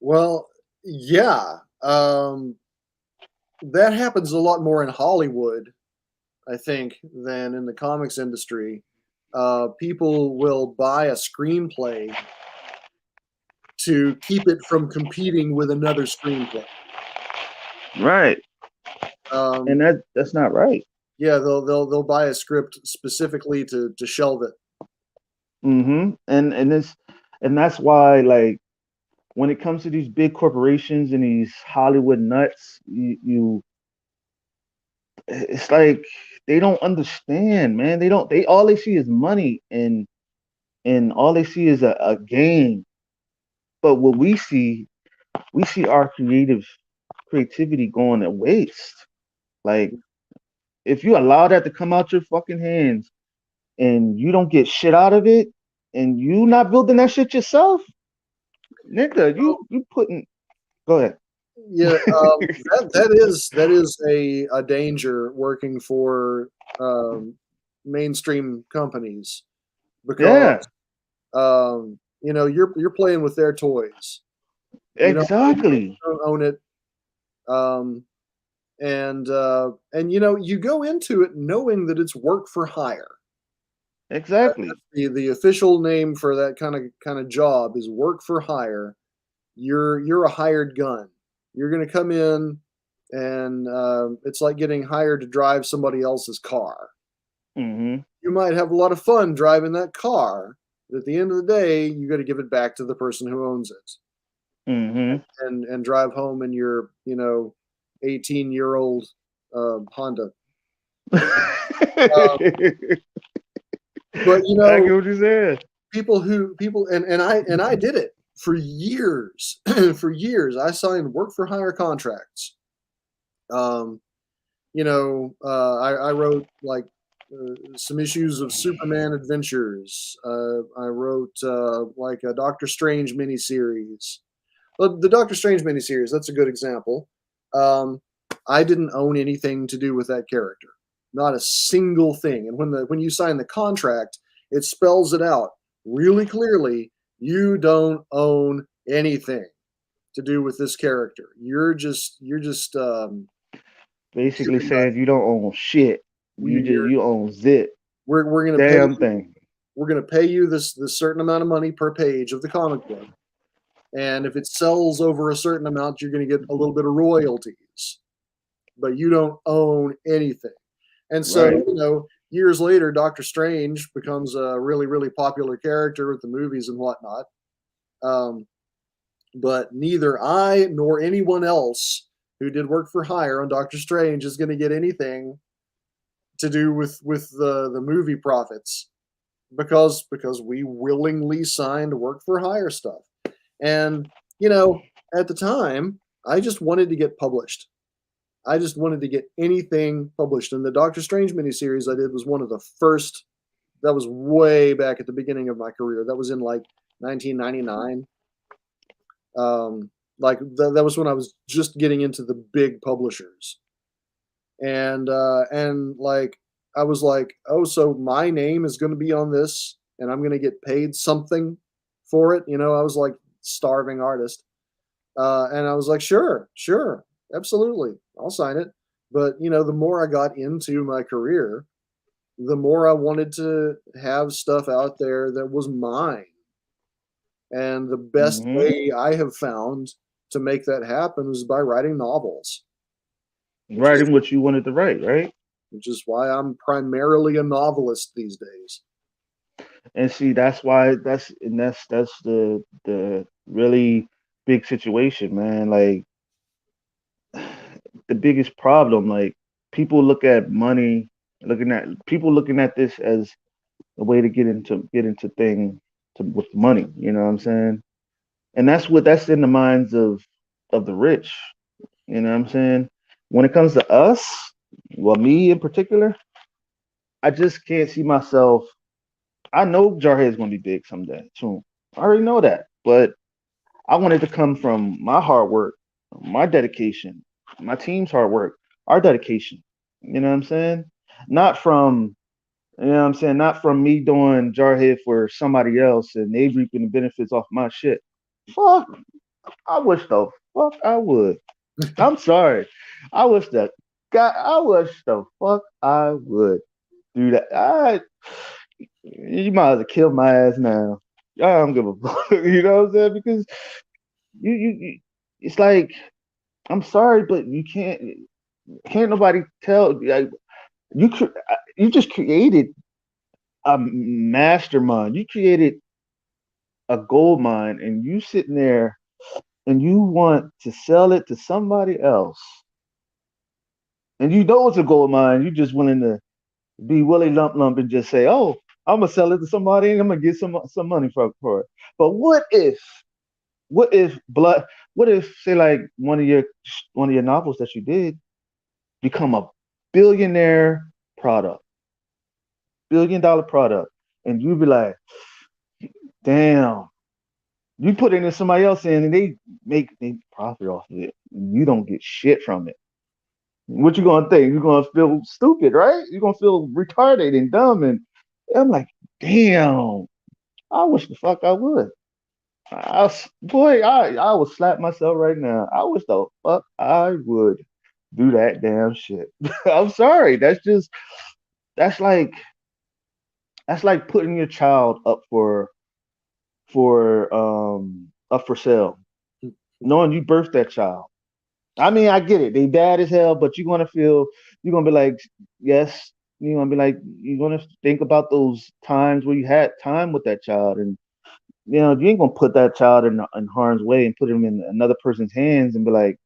Well, yeah. That happens a lot more in Hollywood, I think, than in the comics industry. People will buy a screenplay to keep it from competing with another screenplay. Right. And Um, that's not right. Yeah, they'll buy a script specifically to shelve it. And that's why, like, when it comes to these big corporations and these Hollywood nuts, it's like they don't understand, man. They don't. They all they see is money, and all they see is a game. But what we see our creativity going to waste. Like, if you allow that to come out your fucking hands and you don't get shit out of it, and you not building that shit yourself, nigga, you putting. Go ahead. Yeah, that is a danger working for mainstream companies because Yeah, you're playing with their toys. You don't exactly, own it, um, and you go into it knowing that it's work for hire. exactly. The official name for that kind of job is work for hire. You're a hired gun. You're going to come in, and it's like getting hired to drive somebody else's car. Hmm. You might have a lot of fun driving that car, but at the end of the day, you got to give it back to the person who owns it, Hmm. and drive home in your 18-year-old Honda. Um, but I get what you said. people and I did it for years. For years, I signed work for hire contracts. Um, I wrote like some issues of Superman Adventures. I wrote like a Doctor Strange miniseries. Well, the Doctor Strange miniseries, that's a good example. Um, I didn't own anything to do with that character, not a single thing. And when you sign the contract, it spells it out really clearly. You don't own anything to do with this character. You're just Basically giving us. saying you don't own shit. You're, You own zip. we're gonna pay Damn you. thing. We're gonna pay you this certain amount of money per page of the comic book, and if it sells over a certain amount, you're gonna get a little bit of royalties, but you don't own anything. And so, Right. years later, Doctor Strange becomes a really, really popular character with the movies and whatnot. Um, but neither I nor anyone else who did work for hire on Doctor Strange is going to get anything to do with the movie profits because we willingly signed work for hire stuff. And at the time, I just wanted to get published. I just wanted to get anything published. And the Doctor Strange miniseries I did was one of the first. That was way back at the beginning of my career. That was in like 1999. Like that was when I was just getting into the big publishers, and like I was like, oh, so my name is going to be on this, and I'm going to get paid something for it. I was like starving artist, and I was like, sure, absolutely, I'll sign it. But the more I got into my career, the more I wanted to have stuff out there that was mine. And the best Hmm. way I have found to make that happen is by writing novels, which is Writing what you wanted to write, right? which is why I'm primarily a novelist these days. And see, that's why that's the really big situation, man. Like, the biggest problem, like, people look at money, looking at this as a way to get into thing with money. You know what I'm saying? And that's in the minds of the rich. You know what I'm saying? When it comes to us, well, me in particular, I just can't see myself. I know Jarhead is going to be big someday soon. I already know that, but I want it to come from my hard work, my dedication, my team's hard work, our dedication. You know what I'm saying? Not from not from me doing Jarhead for somebody else and they reaping the benefits off my shit. Fuck, I wish the fuck I would. I'm sorry. I wish the God, I wish the fuck I would do that. You might as well kill my ass now. I don't give a fuck. You know what I'm saying? Because it's like, I'm sorry, but you can't nobody tell. Like, You just created a mastermind. You created a gold mine, and you sitting there and you want to sell it to somebody else, and you know it's a gold mine. You just willing to be Willie Lump Lump and just say, "Oh, I'm gonna sell it to somebody and I'm gonna get some money for it." But what if blood? What if say like one of your novels that you did become a billionaire product, $1 billion product, and you be like, "Damn." You put it in somebody else in, and they profit off of it. And you don't get shit from it. What you gonna think? You're gonna feel stupid, right? You're gonna feel retarded and dumb. And I'm like, damn. I wish the fuck I would. Boy, I would slap myself right now. I wish the fuck I would do that damn shit. I'm sorry. That's like that's like putting your child up for sale, knowing you birthed that child. I mean, I get it. They bad as hell, but you're gonna be like, yes, you're gonna think about those times where you had time with that child, and you ain't gonna put that child in harm's way and put him in another person's hands and be like,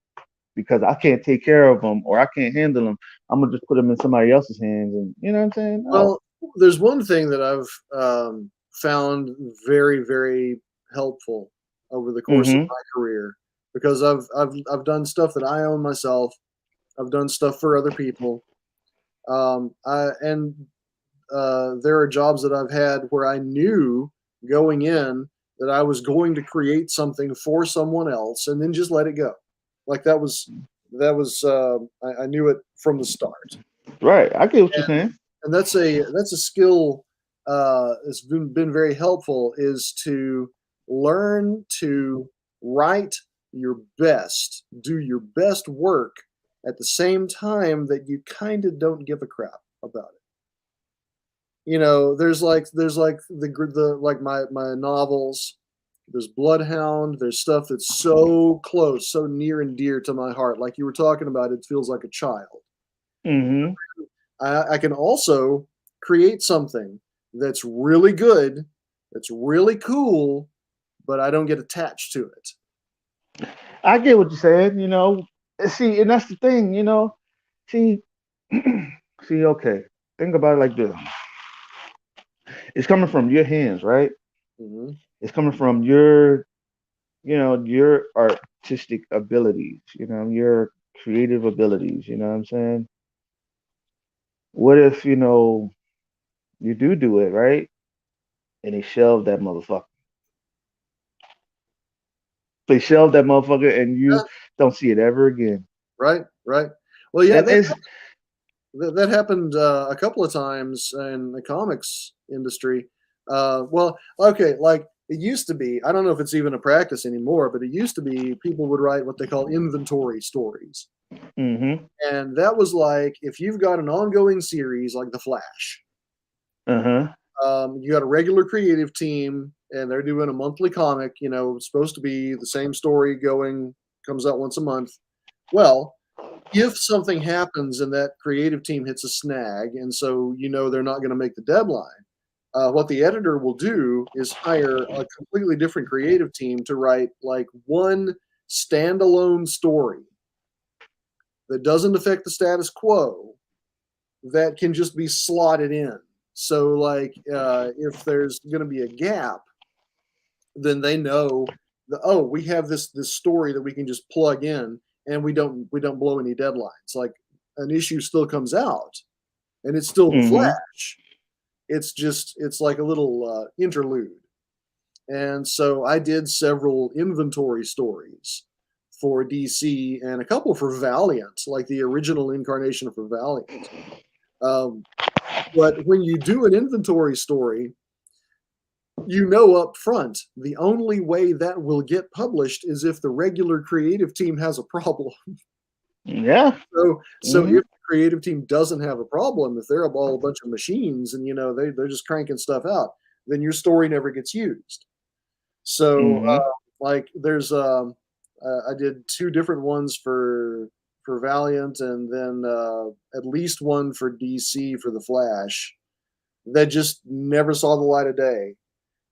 because I can't take care of them or I can't handle them, I'm gonna just put them in somebody else's hands, and you know what I'm saying? No. Well, there's one thing that I've found very, very helpful over the course of Mm-hmm. my career because I've done stuff that I own myself. I've done stuff for other people, and there are jobs that I've had where I knew going in that I was going to create something for someone else and then just let it go. Like I knew it from the start, Right. I get what you're and saying. that's a skill that's been very helpful is to learn to write your best, do your best work at the same time that you kind of don't give a crap about it. There's like the like my novels. There's Bloodhound. There's stuff that's so close, so near and dear to my heart. Like you were talking about, it feels like a child. Mm-hmm. I can also create something that's really good, that's really cool, but I don't get attached to it. I get what you're saying. See, and that's the thing. See, see, okay. Think about it like this. It's coming from your hands, right? Hmm. It's coming from your artistic abilities, your creative abilities, you know what I'm saying? What if, you do it, right? And they shelve that motherfucker. They shelve that motherfucker and you Yeah, don't see it ever again. right, right. Well, yeah, And that it's that happened a couple of times in the comics industry. Well, okay, like it used to be. I don't know if it's even a practice anymore, but it used to be people would write what they call inventory stories, mm-hmm. and that was like if you've got an ongoing series like The Flash. Uh-huh. You got a regular creative team, and they're doing a monthly comic. It's supposed to be the same story going, comes out once a month. Well, if something happens and that creative team hits a snag, and so they're not going to make the deadline, what the editor will do is hire a completely different creative team to write like one standalone story that doesn't affect the status quo that can just be slotted in. So, like, if there's going to be a gap, then they know that we have this story that we can just plug in, and we don't blow any deadlines. Like, an issue still comes out, and it's still the Mm-hmm. Flash. It's like a little interlude. And so I did several inventory stories for DC and a couple for Valiant, like the original incarnation for Valiant. Um, but when you do an inventory story, up front the only way that will get published is if the regular creative team has a problem. Yeah. So Mm-hmm. if the creative team doesn't have a problem, if they're all a bunch of machines and they're just cranking stuff out, then your story never gets used. So Mm-hmm. like I did two different ones for for Valiant, and then at least one for DC for the Flash that just never saw the light of day.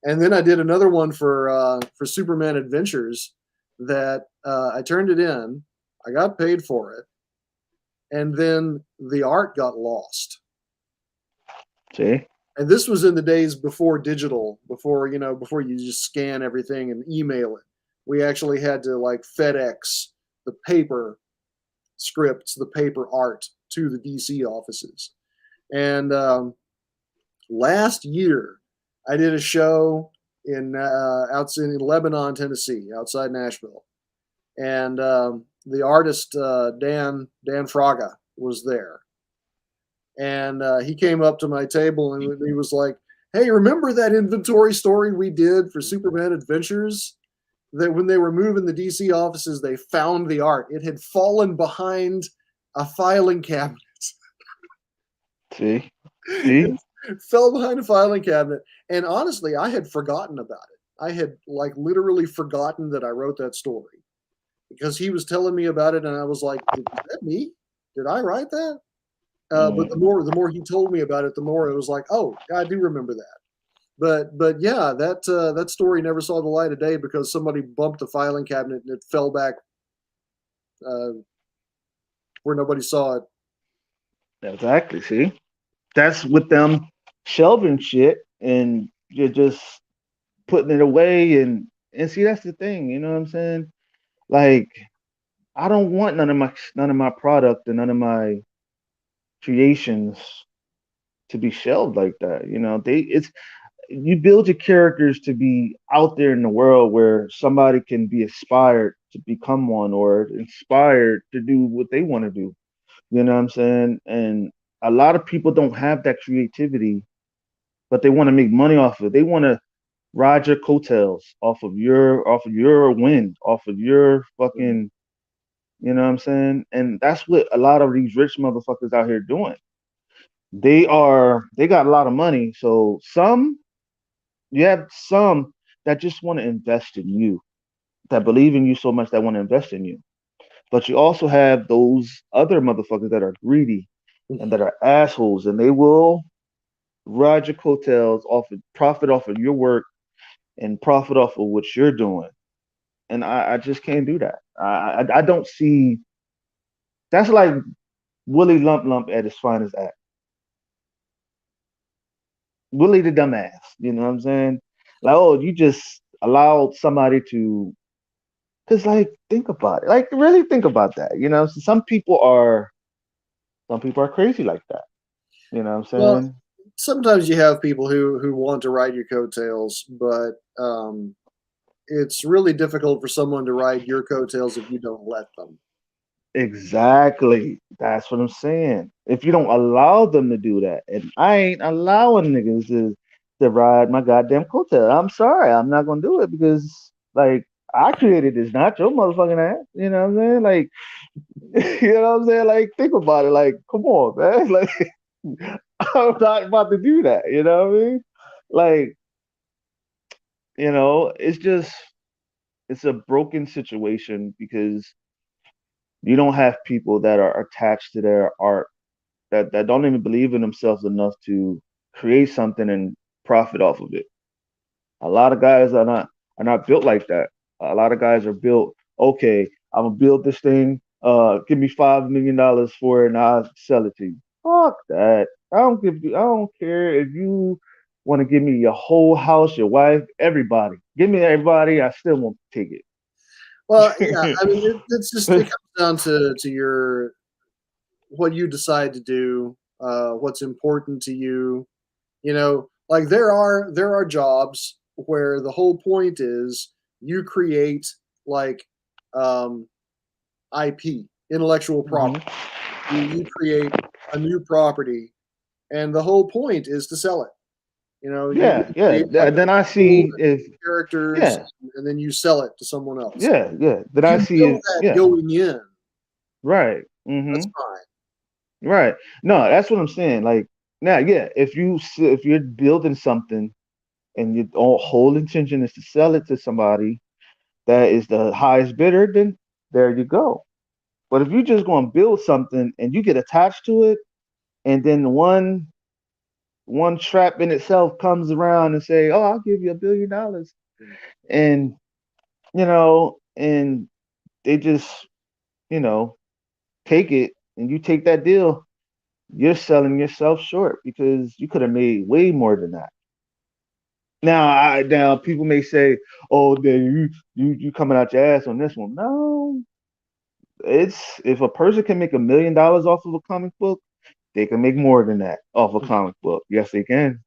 And then I did another one for Superman Adventures that I turned it in. I got paid for it, and then the art got lost. See? And this was in the days before digital, before you just scan everything and email it. We actually had to like FedEx the paper scripts, the paper art to the DC offices. And last year, I did a show outside in Lebanon, Tennessee, outside Nashville, and the artist Dan Fraga was there, and he came up to my table and he was like, "Hey, remember that inventory story we did for Superman Adventures? That when they were moving the DC offices, they found the art. It had fallen behind a filing cabinet." See? See? It fell behind a filing cabinet, and honestly, I had forgotten about it. I had like literally forgotten that I wrote that story because he was telling me about it, and I was like, "Is that me? Did I write that?" But the more he told me about it, the more it was like, "Oh, I do remember that." But yeah, that story never saw the light of day because somebody bumped the filing cabinet and it fell back uh, where nobody saw it. Exactly. See? That's with them shelving shit and you're just putting it away and see that's the thing, you know what I'm saying? Like I don't want none of my product and none of my creations to be shelved like that. You know, it's you build your characters to be out there in the world where somebody can be inspired to become one or inspired to do what they want to do. You know what I'm saying? And a lot of people don't have that creativity, but they want to make money off of it. They want to ride your coattails off of your win, off of your fucking, you know what I'm saying? And that's what a lot of these rich motherfuckers out here doing. They got a lot of money, so you have some that just want to invest in you, that believe in you so much that want to invest in you. But you also have those other motherfuckers that are greedy and that are assholes, and they will ride your coattails off of profit off of your work and profit off of what you're doing. And I just can't do that. I don't see that's like Willie Lump Lump at his finest act. Willie the dumbass. You know what I'm saying? Like, oh, you just allowed somebody to. Cause like, think about it. Like, really think about that. You know, so some people are crazy like that. You know what I'm Well, saying? sometimes you have people who want to ride your coattails, but it's really difficult for someone to ride your coattails if you don't let them. Exactly. That's what I'm saying. If you don't allow them to do that, and I ain't allowing niggas to ride my goddamn coattail. I'm sorry, I'm not gonna do it because like I created this, not your motherfucking ass. You know what I'm saying? Like, you know what I'm saying? Like, think about it. Like, come on, man. Like, I'm not about to do that. You know what I mean? Like, it's a broken situation because you don't have people that are attached to their art that don't even believe in themselves enough to create something and profit off of it. A lot of guys are not built like that. A lot of guys are built, okay, I'm gonna build this thing, give me $5 million for it and I'll sell it to you. Fuck that. I don't care if you want to give me your whole house, your wife, everybody. Give me everybody, I still won't take Well, yeah, I mean, it. it's just it comes down to your what you decide to do, what's important to you. Like there are jobs where the whole point is you create like um, IP, intellectual property. Hmm. You create a new property, and the whole point is to sell it. You Yeah, yeah. create like a Then I world see if and characters, yeah, and then you sell it to someone else. yeah, yeah. Then If I you see know it. that Yeah, going in, right. that's Hmm. fine. Right. No, that's what I'm saying. Like now, yeah, if you're building something and your whole intention is to sell it to somebody that is the highest bidder, then there you go. But if you just going to build something and you get attached to it, and then one trap in itself comes around and say, "Oh, I'll give you $1 billion," and and they just you know take it, and you take that deal, you're selling yourself short because you could have made way more than that. Now people may say, "Oh, then you coming out your ass on this one." No, it's if a person can make $1 million off of a comic book, they can make more than that off a comic book. Yes, they can.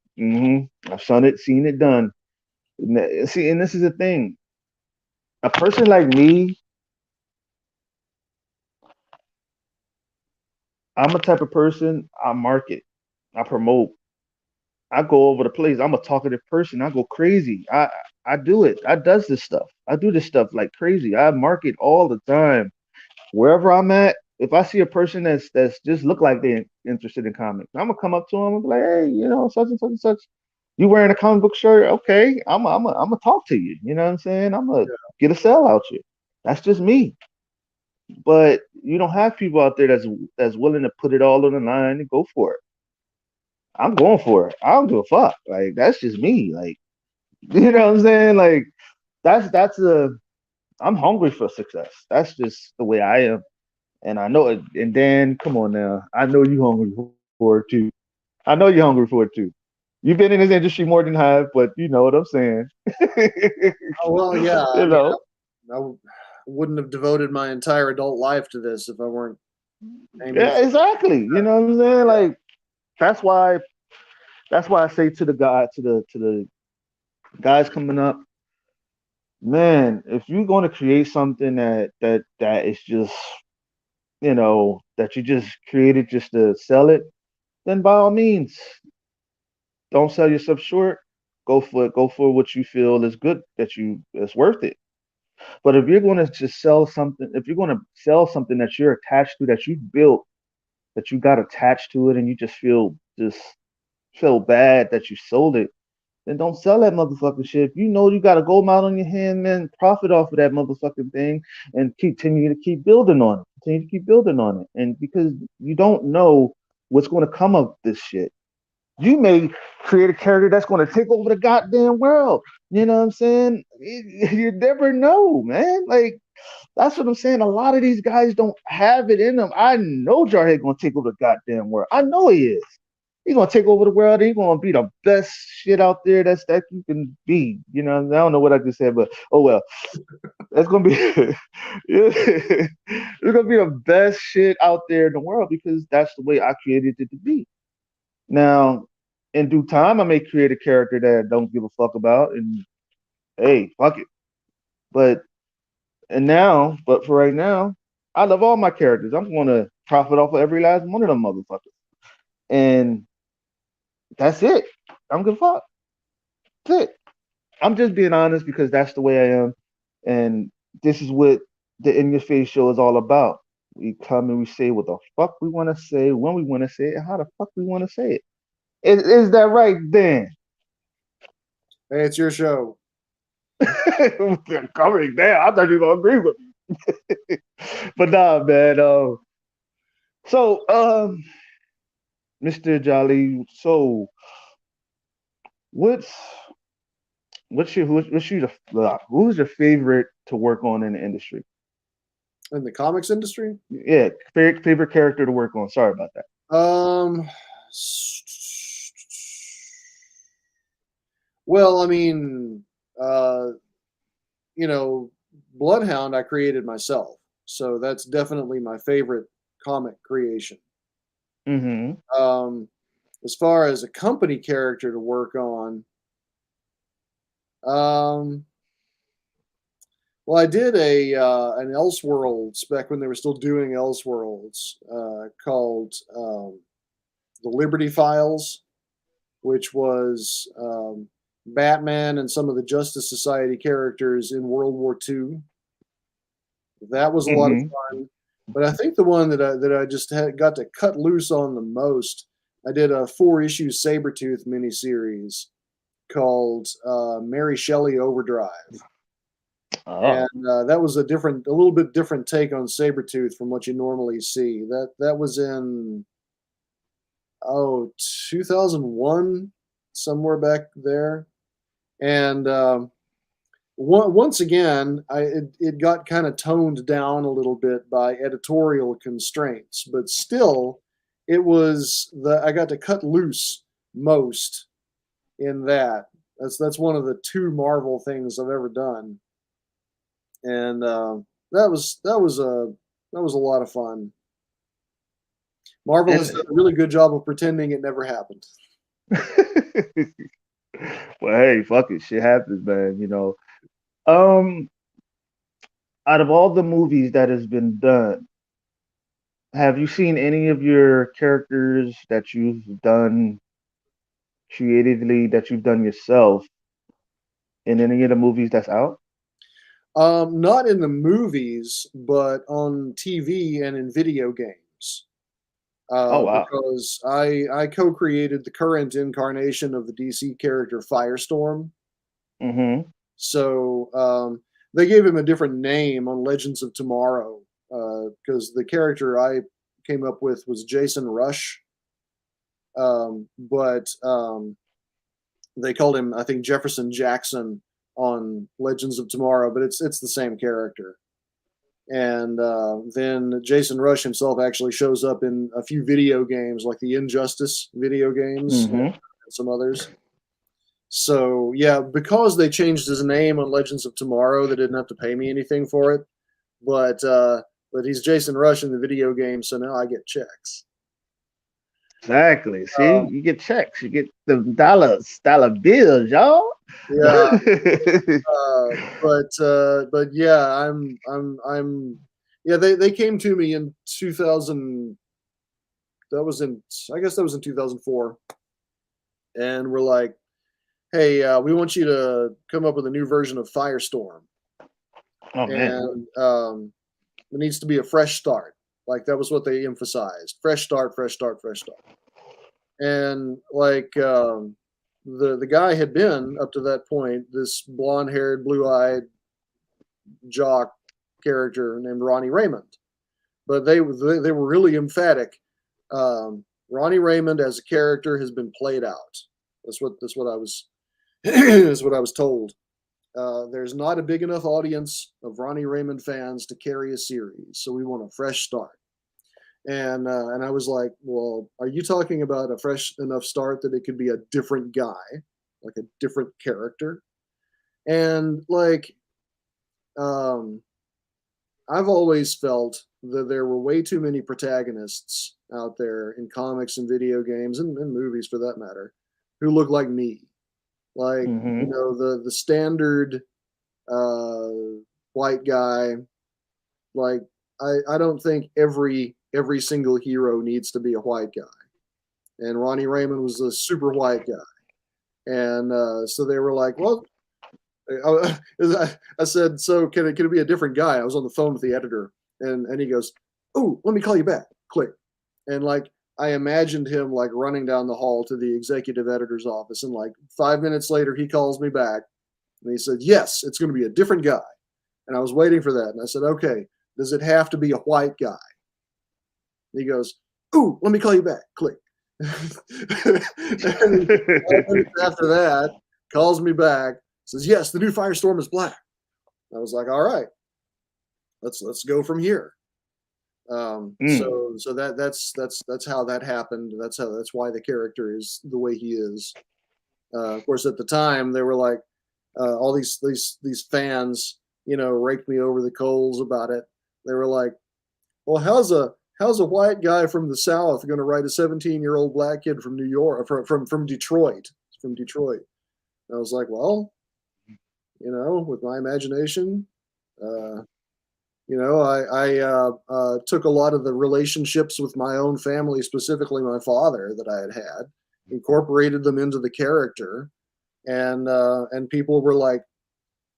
I've seen it done. See, and this is the thing. A person like me, I'm a type of person. I market, I promote, I go over the place. I'm a talkative person. I go crazy. I do it. I does this stuff. I do this stuff like crazy. I market all the time. Wherever I'm at, if I see a person that's just look like they're interested in comics, I'm gonna come up to them and be like, hey, such and such and such. You wearing a comic book shirt? Okay, I'm gonna talk to you. You know what I'm saying? I'm gonna Yeah. get a sell out you. That's just me. But you don't have people out there that's willing to put it all on the line and go for it. I'm going for it. I don't give a fuck. Like that's just me. Like you know what I'm saying? Like that's a I'm hungry for success. That's just the way I am. And I know it. And Dan, come on now. I know you hungry for it too. I know you're hungry for it too. You've been in this industry more than I have, but you know what I'm saying. Oh, well, yeah. I you mean, know. I wouldn't have devoted my entire adult life to this if I weren't aiming Yeah, for. exactly. You know what I'm saying? Like that's why I say to the guys coming up, man, if you're going to create something that is just that you just created just to sell it, then by all means, don't sell yourself short. Go for it. Go for what you feel is good that's worth it. But if you're going to just sell something, if you're going to sell something that you're attached to, that you built, that you got attached to it, and you just feel bad that you sold it, then don't sell that motherfucking shit. If you know you got a gold mine on your hand, man, profit off of that motherfucking thing and continue to keep building on it. Continue to keep building on it. And because you don't know what's going to come of this shit. You may create a character that's going to take over the goddamn world. You know what I'm saying? You never know, man. Like, that's what I'm saying. A lot of these guys don't have it in them. I know Jarhead gonna take over the goddamn world. I know he is. He's gonna take over the world. He's gonna be the best shit out there that you can be. You know, I don't know what I just said, but oh well. That's gonna be it's gonna be the best shit out there in the world because that's the way I created it to be. Now, in due time, I may create a character that I don't give a fuck about, and hey, fuck it. But but for right now, I love all my characters. I'm gonna profit off of every last one of them motherfuckers, and that's it. I'm good fuck. That's it. I'm just being honest because that's the way I am, and this is what the In Your Face show is all about. We come and we say what the fuck we want to say, when we want to say it, and how the fuck we want to say it. Is that right, Dan? Hey, it's your show. Covering there, I thought you were gonna agree with me, but nah, man. So, Mr. Jolley, so what's who's your favorite to work on in the industry? In the comics industry. Yeah, favorite character to work on. Sorry about that. Um, well, I mean, uh, Bloodhound I created myself, so that's definitely my favorite comic creation. Mm-hmm. Um, as far as a company character to work on, um, well, I did an Elseworlds back when they were still doing Elseworlds, called the Liberty Files, which was Batman and some of the Justice Society characters in World War II. That was a lot of Mm-hmm. fun. But I think the one that I just got to cut loose on the most, I did a 4-issue Sabretooth miniseries called Mary Shelley Overdrive. Oh. and that was a little bit different take on Sabretooth from what you normally see. That was in 2001, somewhere back there, and once again, it got kind of toned down a little bit by editorial constraints, but still, I got to cut loose most in that. That's one of the two Marvel things I've ever done, and that was a lot of fun. Marvel has And done a really good job of pretending it never happened. well, hey, fuck it, shit happens, man. Um, out of all the movies that has been done, have you seen any of your characters that you've done creatively that you've done yourself in any of the movies that's out? Not in the movies, but on TV and in video games. Oh wow. Because I co-created the current incarnation of the DC character Firestorm. Mm-hmm. So they gave him a different name on Legends of Tomorrow because the character I came up with was Jason Rush, but they called him, I think, Jefferson Jackson on Legends of Tomorrow, but it's the same character. And then Jason Rush himself actually shows up in a few video games, like the Injustice video games and Mm-hmm. some others. So yeah, because they changed his name on Legends of Tomorrow, they didn't have to pay me anything for it. But he's Jason Rush in the video game, so now I get checks. Exactly. See, Um, you get checks, you get the dollar bills, y'all. yeah, but yeah, I'm yeah. They came to me in 2000. That was in I guess that was in 2004, and we're like, hey, we want you to come up with a new version of Firestorm, Oh man. and it needs to be a fresh start. Like that was what they emphasized: fresh start, fresh start, fresh start. And like the guy had been up to that point this blonde haired, blue eyed jock character named Ronnie Raymond, but they were really emphatic. Ronnie Raymond as a character has been played out. That's what I was is what I was told. There's not a big enough audience of Ronnie Raymond fans to carry a series, so we want a fresh start. And I was like, well, are you talking about a fresh enough start that it could be a different guy, like a different character? And like, um, I've always felt that there were way too many protagonists out there in comics and video games and movies for that matter who look like me. Like, Mm-hmm. the standard uh, white guy. Like, I don't think every single hero needs to be a white guy. And Ronnie Raymond was a super white guy. And so they were like, well, I said, so can it be a different guy? I was on the phone with the editor, and he goes, oh, let me call you back. Click. And like I imagined him like running down the hall to the executive editor's office, and like 5 minutes later he calls me back, and he said, yes, it's going to be a different guy. And I was waiting for that, and I said, okay, does it have to be a white guy? And he goes, ooh, let me call you back. Click. And 5 minutes after that, calls me back, says, yes, the new Firestorm is black. I was like, all right, let's go from here. Mm. So that's how that happened. That's why the character is the way he is. Of course, at the time they were like all these fans, raked me over the coals about it. They were like, well, how's a white guy from the South going to write a 17-year-old black kid from New York, from Detroit, from Detroit? And I was like, well, with my imagination, uh, I took a lot of the relationships with my own family, specifically my father, that I had, incorporated them into the character, and people were like,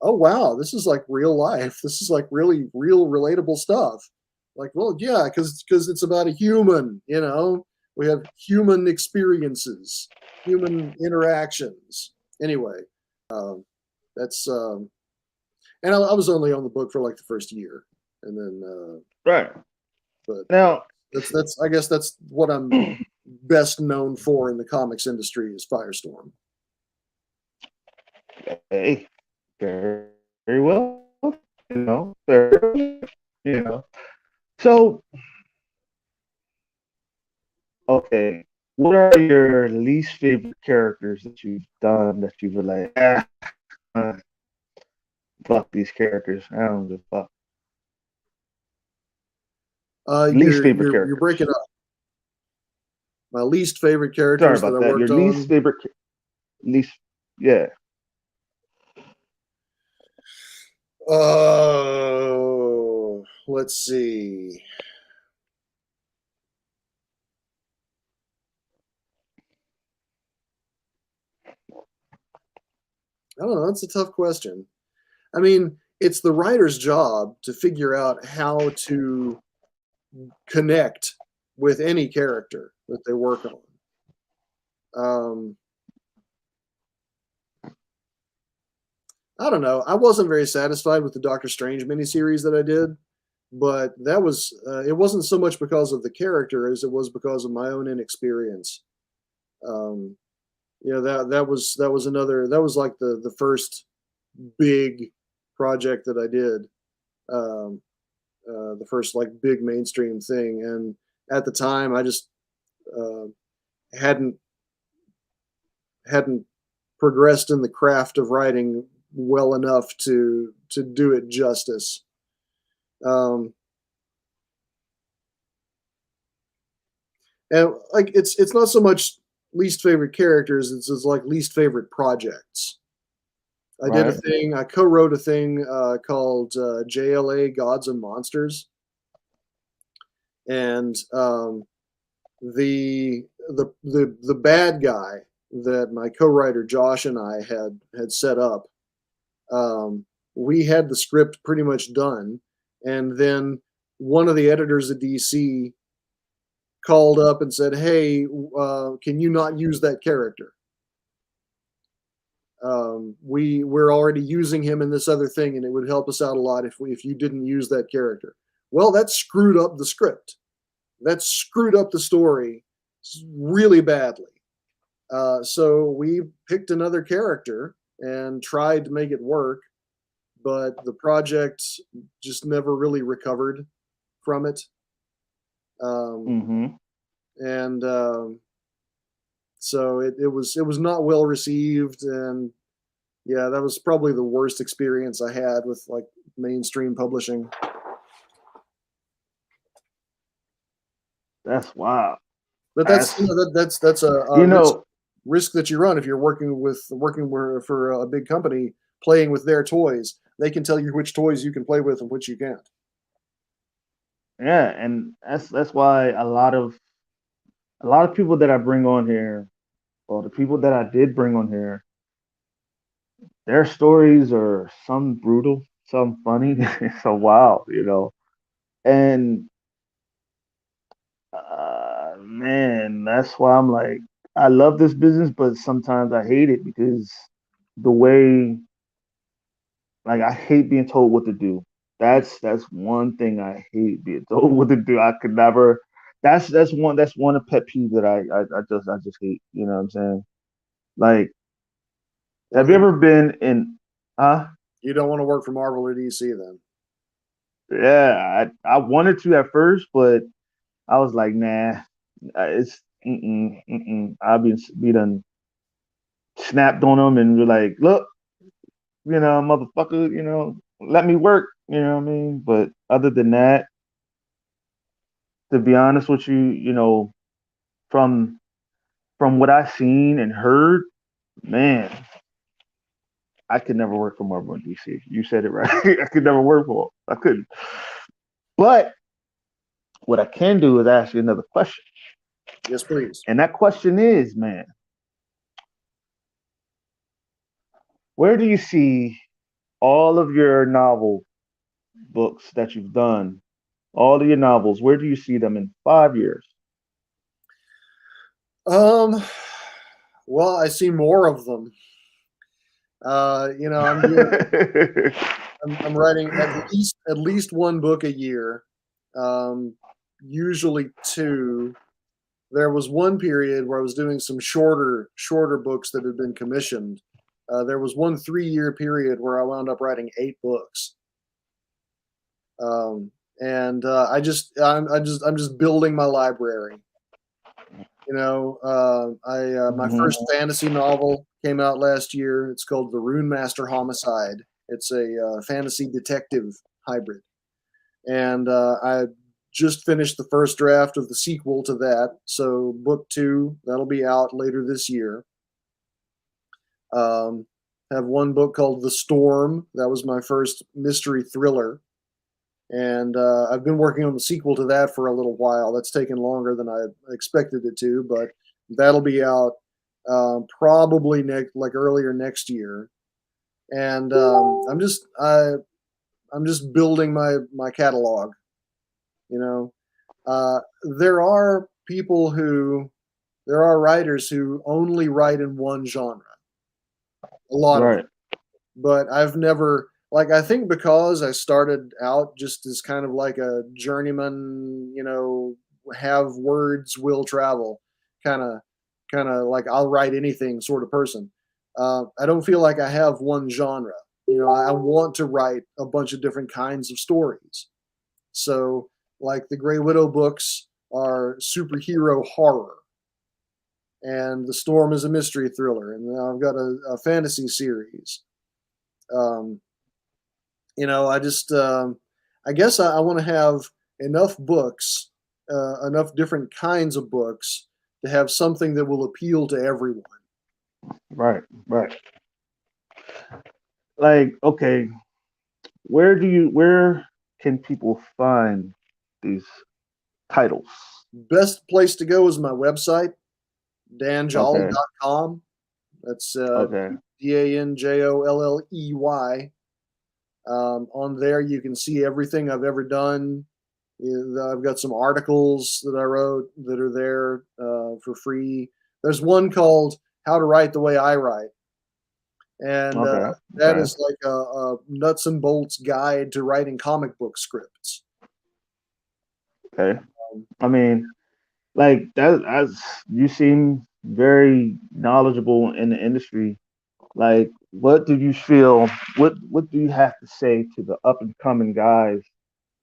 "Oh wow, this is like real life. This is like really real, relatable stuff." Like, well, yeah, because it's about a human. We have human experiences, human interactions. Anyway, that's And I was only on the book for like the first year, and then Right. but Now, that's I guess that's what I'm best known for in the comics industry is Firestorm. hey, very, very well, very, you know. So, okay, what are your least favorite characters that you've done that you've been like, uh, fuck these characters. I don't give a fuck. Least favorite You're characters. breaking up. My least favorite Sorry characters that about I that. Your worked least on. favorite, least, yeah. Let's see. I don't know. That's a tough question. I mean, it's the writer's job to figure out how to connect with any character that they work on. Um, I don't know. I wasn't very satisfied with the Doctor Strange miniseries that I did, but that was it wasn't so much because of the character as it was because of my own inexperience. Um, that was another that was like the first big project that I did, um, the first like big mainstream thing, and at the time I just uh, hadn't hadn't progressed in the craft of writing well enough to do it justice. Um, and like it's not so much least favorite characters; it's just like least favorite projects. I did a Right. thing. I co-wrote a thing called Jla Gods and Monsters, and the bad guy that my co-writer Josh and I had set up. Um, we had the script pretty much done, and then one of the editors at DC called up and said, "Hey, can you not use that character? We're already using him in this other thing, and it would help us out a lot if you didn't use that character." Well, that screwed up the script. That screwed up the story really badly. So we picked another character and tried to make it work, but the project just never really recovered from it. Um, Mm-hmm. and So it was not well received, and yeah, that was probably the worst experience I had with like mainstream publishing. That's wild. But that's That's, that's a you risk know, that you run if you're working for a big company playing with their toys. They can tell you which toys you can play with and which you can't. yeah, and that's why a lot of people that I bring on here, or the people that I did bring on here, their stories are some brutal, some funny, some wild. And man, that's why I'm like, I love this business, but sometimes I hate it because the way, like, I hate being told what to do. That's one thing I hate being told what to do. I could never. That's one of pet peeves that I just hate. You know what I'm saying? Like, Well, have you ever been in? Huh? you don't want to work for Marvel or DC then. Yeah, I wanted to at first, but I was like, nah, it's I'll be done snapped on them and be like, look, motherfucker, let me work. You know what I mean? But other than that, to be honest with you, from from what I've seen and heard, man, I could never work for Marvel and DC. You said it right. I could never work for them. I couldn't. But what I can do is ask you another question. Yes, please. And that question is, man, where do you see all of your novel books that you've done, all of your novels, where do you see them in 5 years? Um, well, I see more of them. I'm doing I'm writing at least one book a year, usually two. There was one period where I was doing some shorter books that had been commissioned. There was one 3-year period where I wound up writing 8 books. And I'm just building my library. You know, my first Mhm. fantasy novel came out last year. It's called The Rune Master Homicide. It's a fantasy detective hybrid, and I just finished the first draft of the sequel to that. So book 2 that'll be out later this year. Um, have one book called The Storm. That was my first mystery thriller. And I've been working on the sequel to that for a little while. That's taken longer than I expected it to, but that'll be out probably like earlier next year. And I'm just building my catalog. You know, uh, there are people who there are writers who only write in one genre. A lot of them. Right. But I've never like I think because I started out just as kind of like a journeyman, have words will travel kind of like I'll write anything sort of person. I don't feel like I have one genre. I want to write a bunch of different kinds of stories. So like the Grey Widow books are superhero horror, and The Storm is a mystery thriller, and now I've got a fantasy series. Um, I just, I guess I want to have enough books, enough different kinds of books to have something that will appeal to everyone. Right. Right. Like, okay, where can people find these titles? Best place to go is my website, Okay. danjolley.com. That's Okay. DANJOLLEY. On there, you can see everything I've ever done. I've got some articles that I wrote that are there for free. There's one called "How to Write the Way I Write," and Okay. that Okay. is like a nuts and bolts guide to writing comic book scripts. Okay. Um, I mean, like that as you seem very knowledgeable in the industry. Like, what do you feel? What do you have to say to the up and coming guys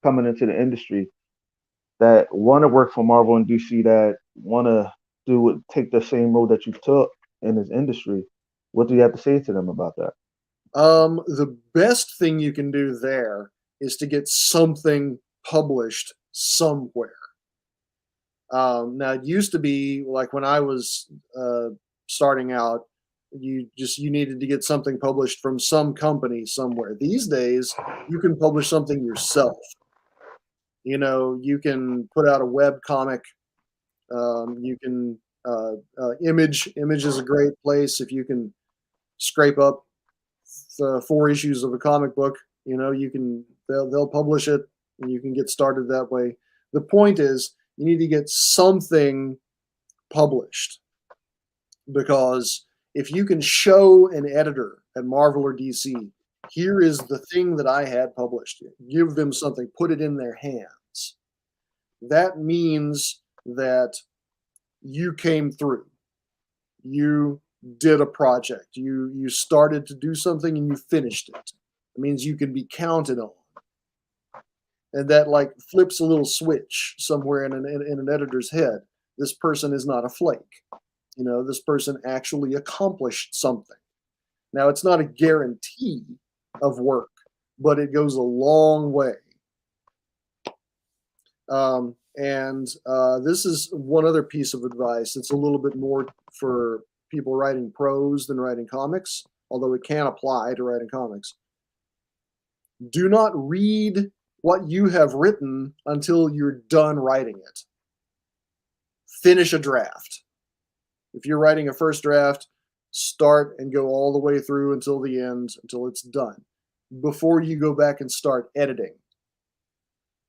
coming into the industry that want to work for Marvel and DC that want to take the same road that you took in this industry? What do you have to say to them about that? the best thing you can do there is to get something published somewhere. Now it used to be like when I was starting out, you needed to get something published from some company somewhere. These days, you can publish something yourself. You can put out a web comic. You can Image is a great place if you can scrape up 4 issues of a comic book. They'll publish it, and you can get started that way. The point is, you need to get something published, because if you can show an editor at Marvel or DC, here is the thing that I had published, give them something, put it in their hands. That means that you came through. You did a project. You started to do something and you finished it. It means you can be counted on. And that like flips a little switch somewhere in an editor's head. This person is not a flake. This person actually accomplished something. Now, it's not a guarantee of work, but it goes a long way. And this is one other piece of advice. It's a little bit more for people writing prose than writing comics, although it can apply to writing comics. Do not read what you have written until you're done writing it. Finish a draft. If you're writing a first draft, start and go all the way through until the end, until it's done, before you go back and start editing.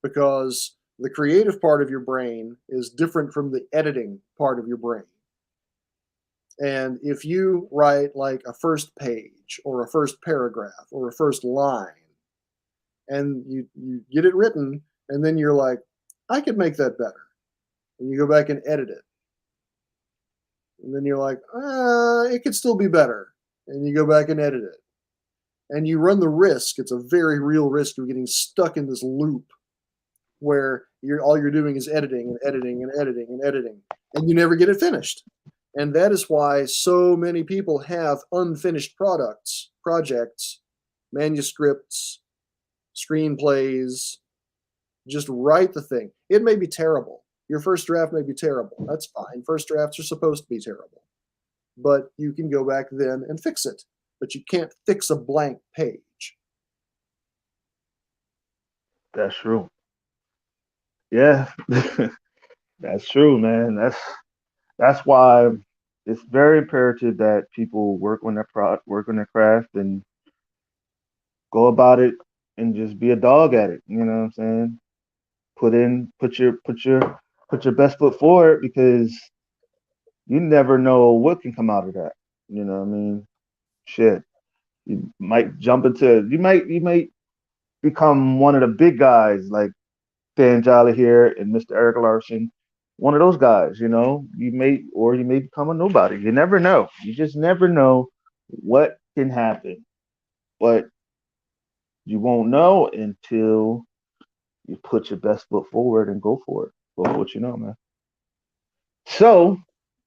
Because the creative part of your brain is different from the editing part of your brain. And if you write like a first page or a first paragraph or a first line, and you get it written, and then you're like, I could make that better, and you go back and edit it, and then you're like, it could still be better, and you go back and edit it, and you run the risk. It's a very real risk of getting stuck in this loop where all you're doing is editing and editing and editing and editing, and you never get it finished. And that is why so many people have unfinished projects, manuscripts, screenplays. Just write the thing. It may be terrible. Your first draft may be terrible. That's fine. First drafts are supposed to be terrible. But you can go back then and fix it. But you can't fix a blank page. That's true. Yeah, that's true, man. That's why it's very imperative that people work on their craft and go about it and just be a dog at it. You know what I'm saying? Put your best foot forward because you never know what can come out of that. You know what I mean? Shit. You might become one of the big guys like Dan Jolley here and Mr. Eric Larson. One of those guys, you may become a nobody. You never know. You just never know what can happen. But you won't know until you put your best foot forward and go for it. Go for what you know, man. So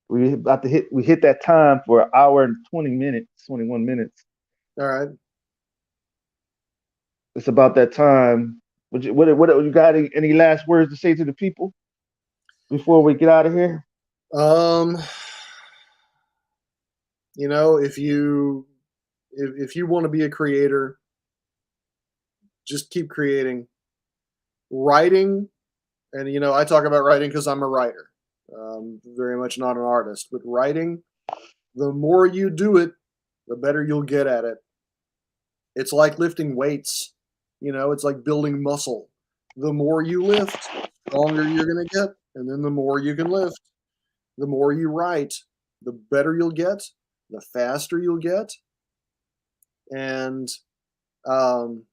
we hit that time for an hour and 20 minutes, 21 minutes. All right. It's about that time. What you got any last words to say to the people before we get out of here? Um, if you want to be a creator, just keep creating. Writing, and I talk about writing because I'm a writer. Very much not an artist, but writing, the more you do it, the better you'll get at it. It's like lifting weights. It's like building muscle. The more you lift, the stronger you're going to get, and then the more you can lift. The more you write, the better you'll get, the faster you'll get, and um,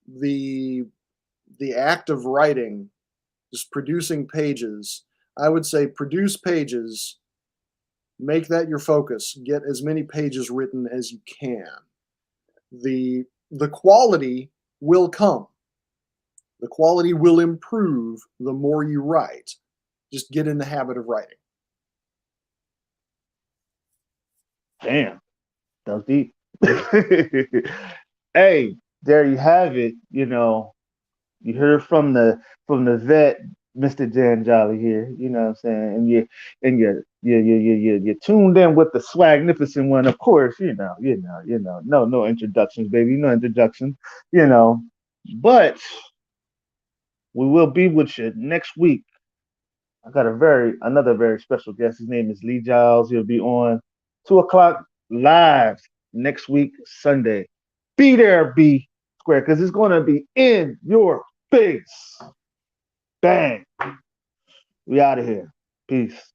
the act of writing, just producing pages. I would say produce pages, make that your focus, get as many pages written as you can. The quality will come. The quality will improve the more you write. Just get in the habit of writing. Damn, that was deep. Hey, there you have it. You heard from the vet, Mr. Dan Jolley here. You know what I'm saying? And you tuned in with the swagnificent one, of course. No introductions, baby, no introductions. You know, but we will be with you next week. I got another very special guest. His name is Lee Giles. He'll be on 2 o'clock live next week, Sunday. Be there, B Square, because it's gonna be in your face. Bang. We out of here. Peace.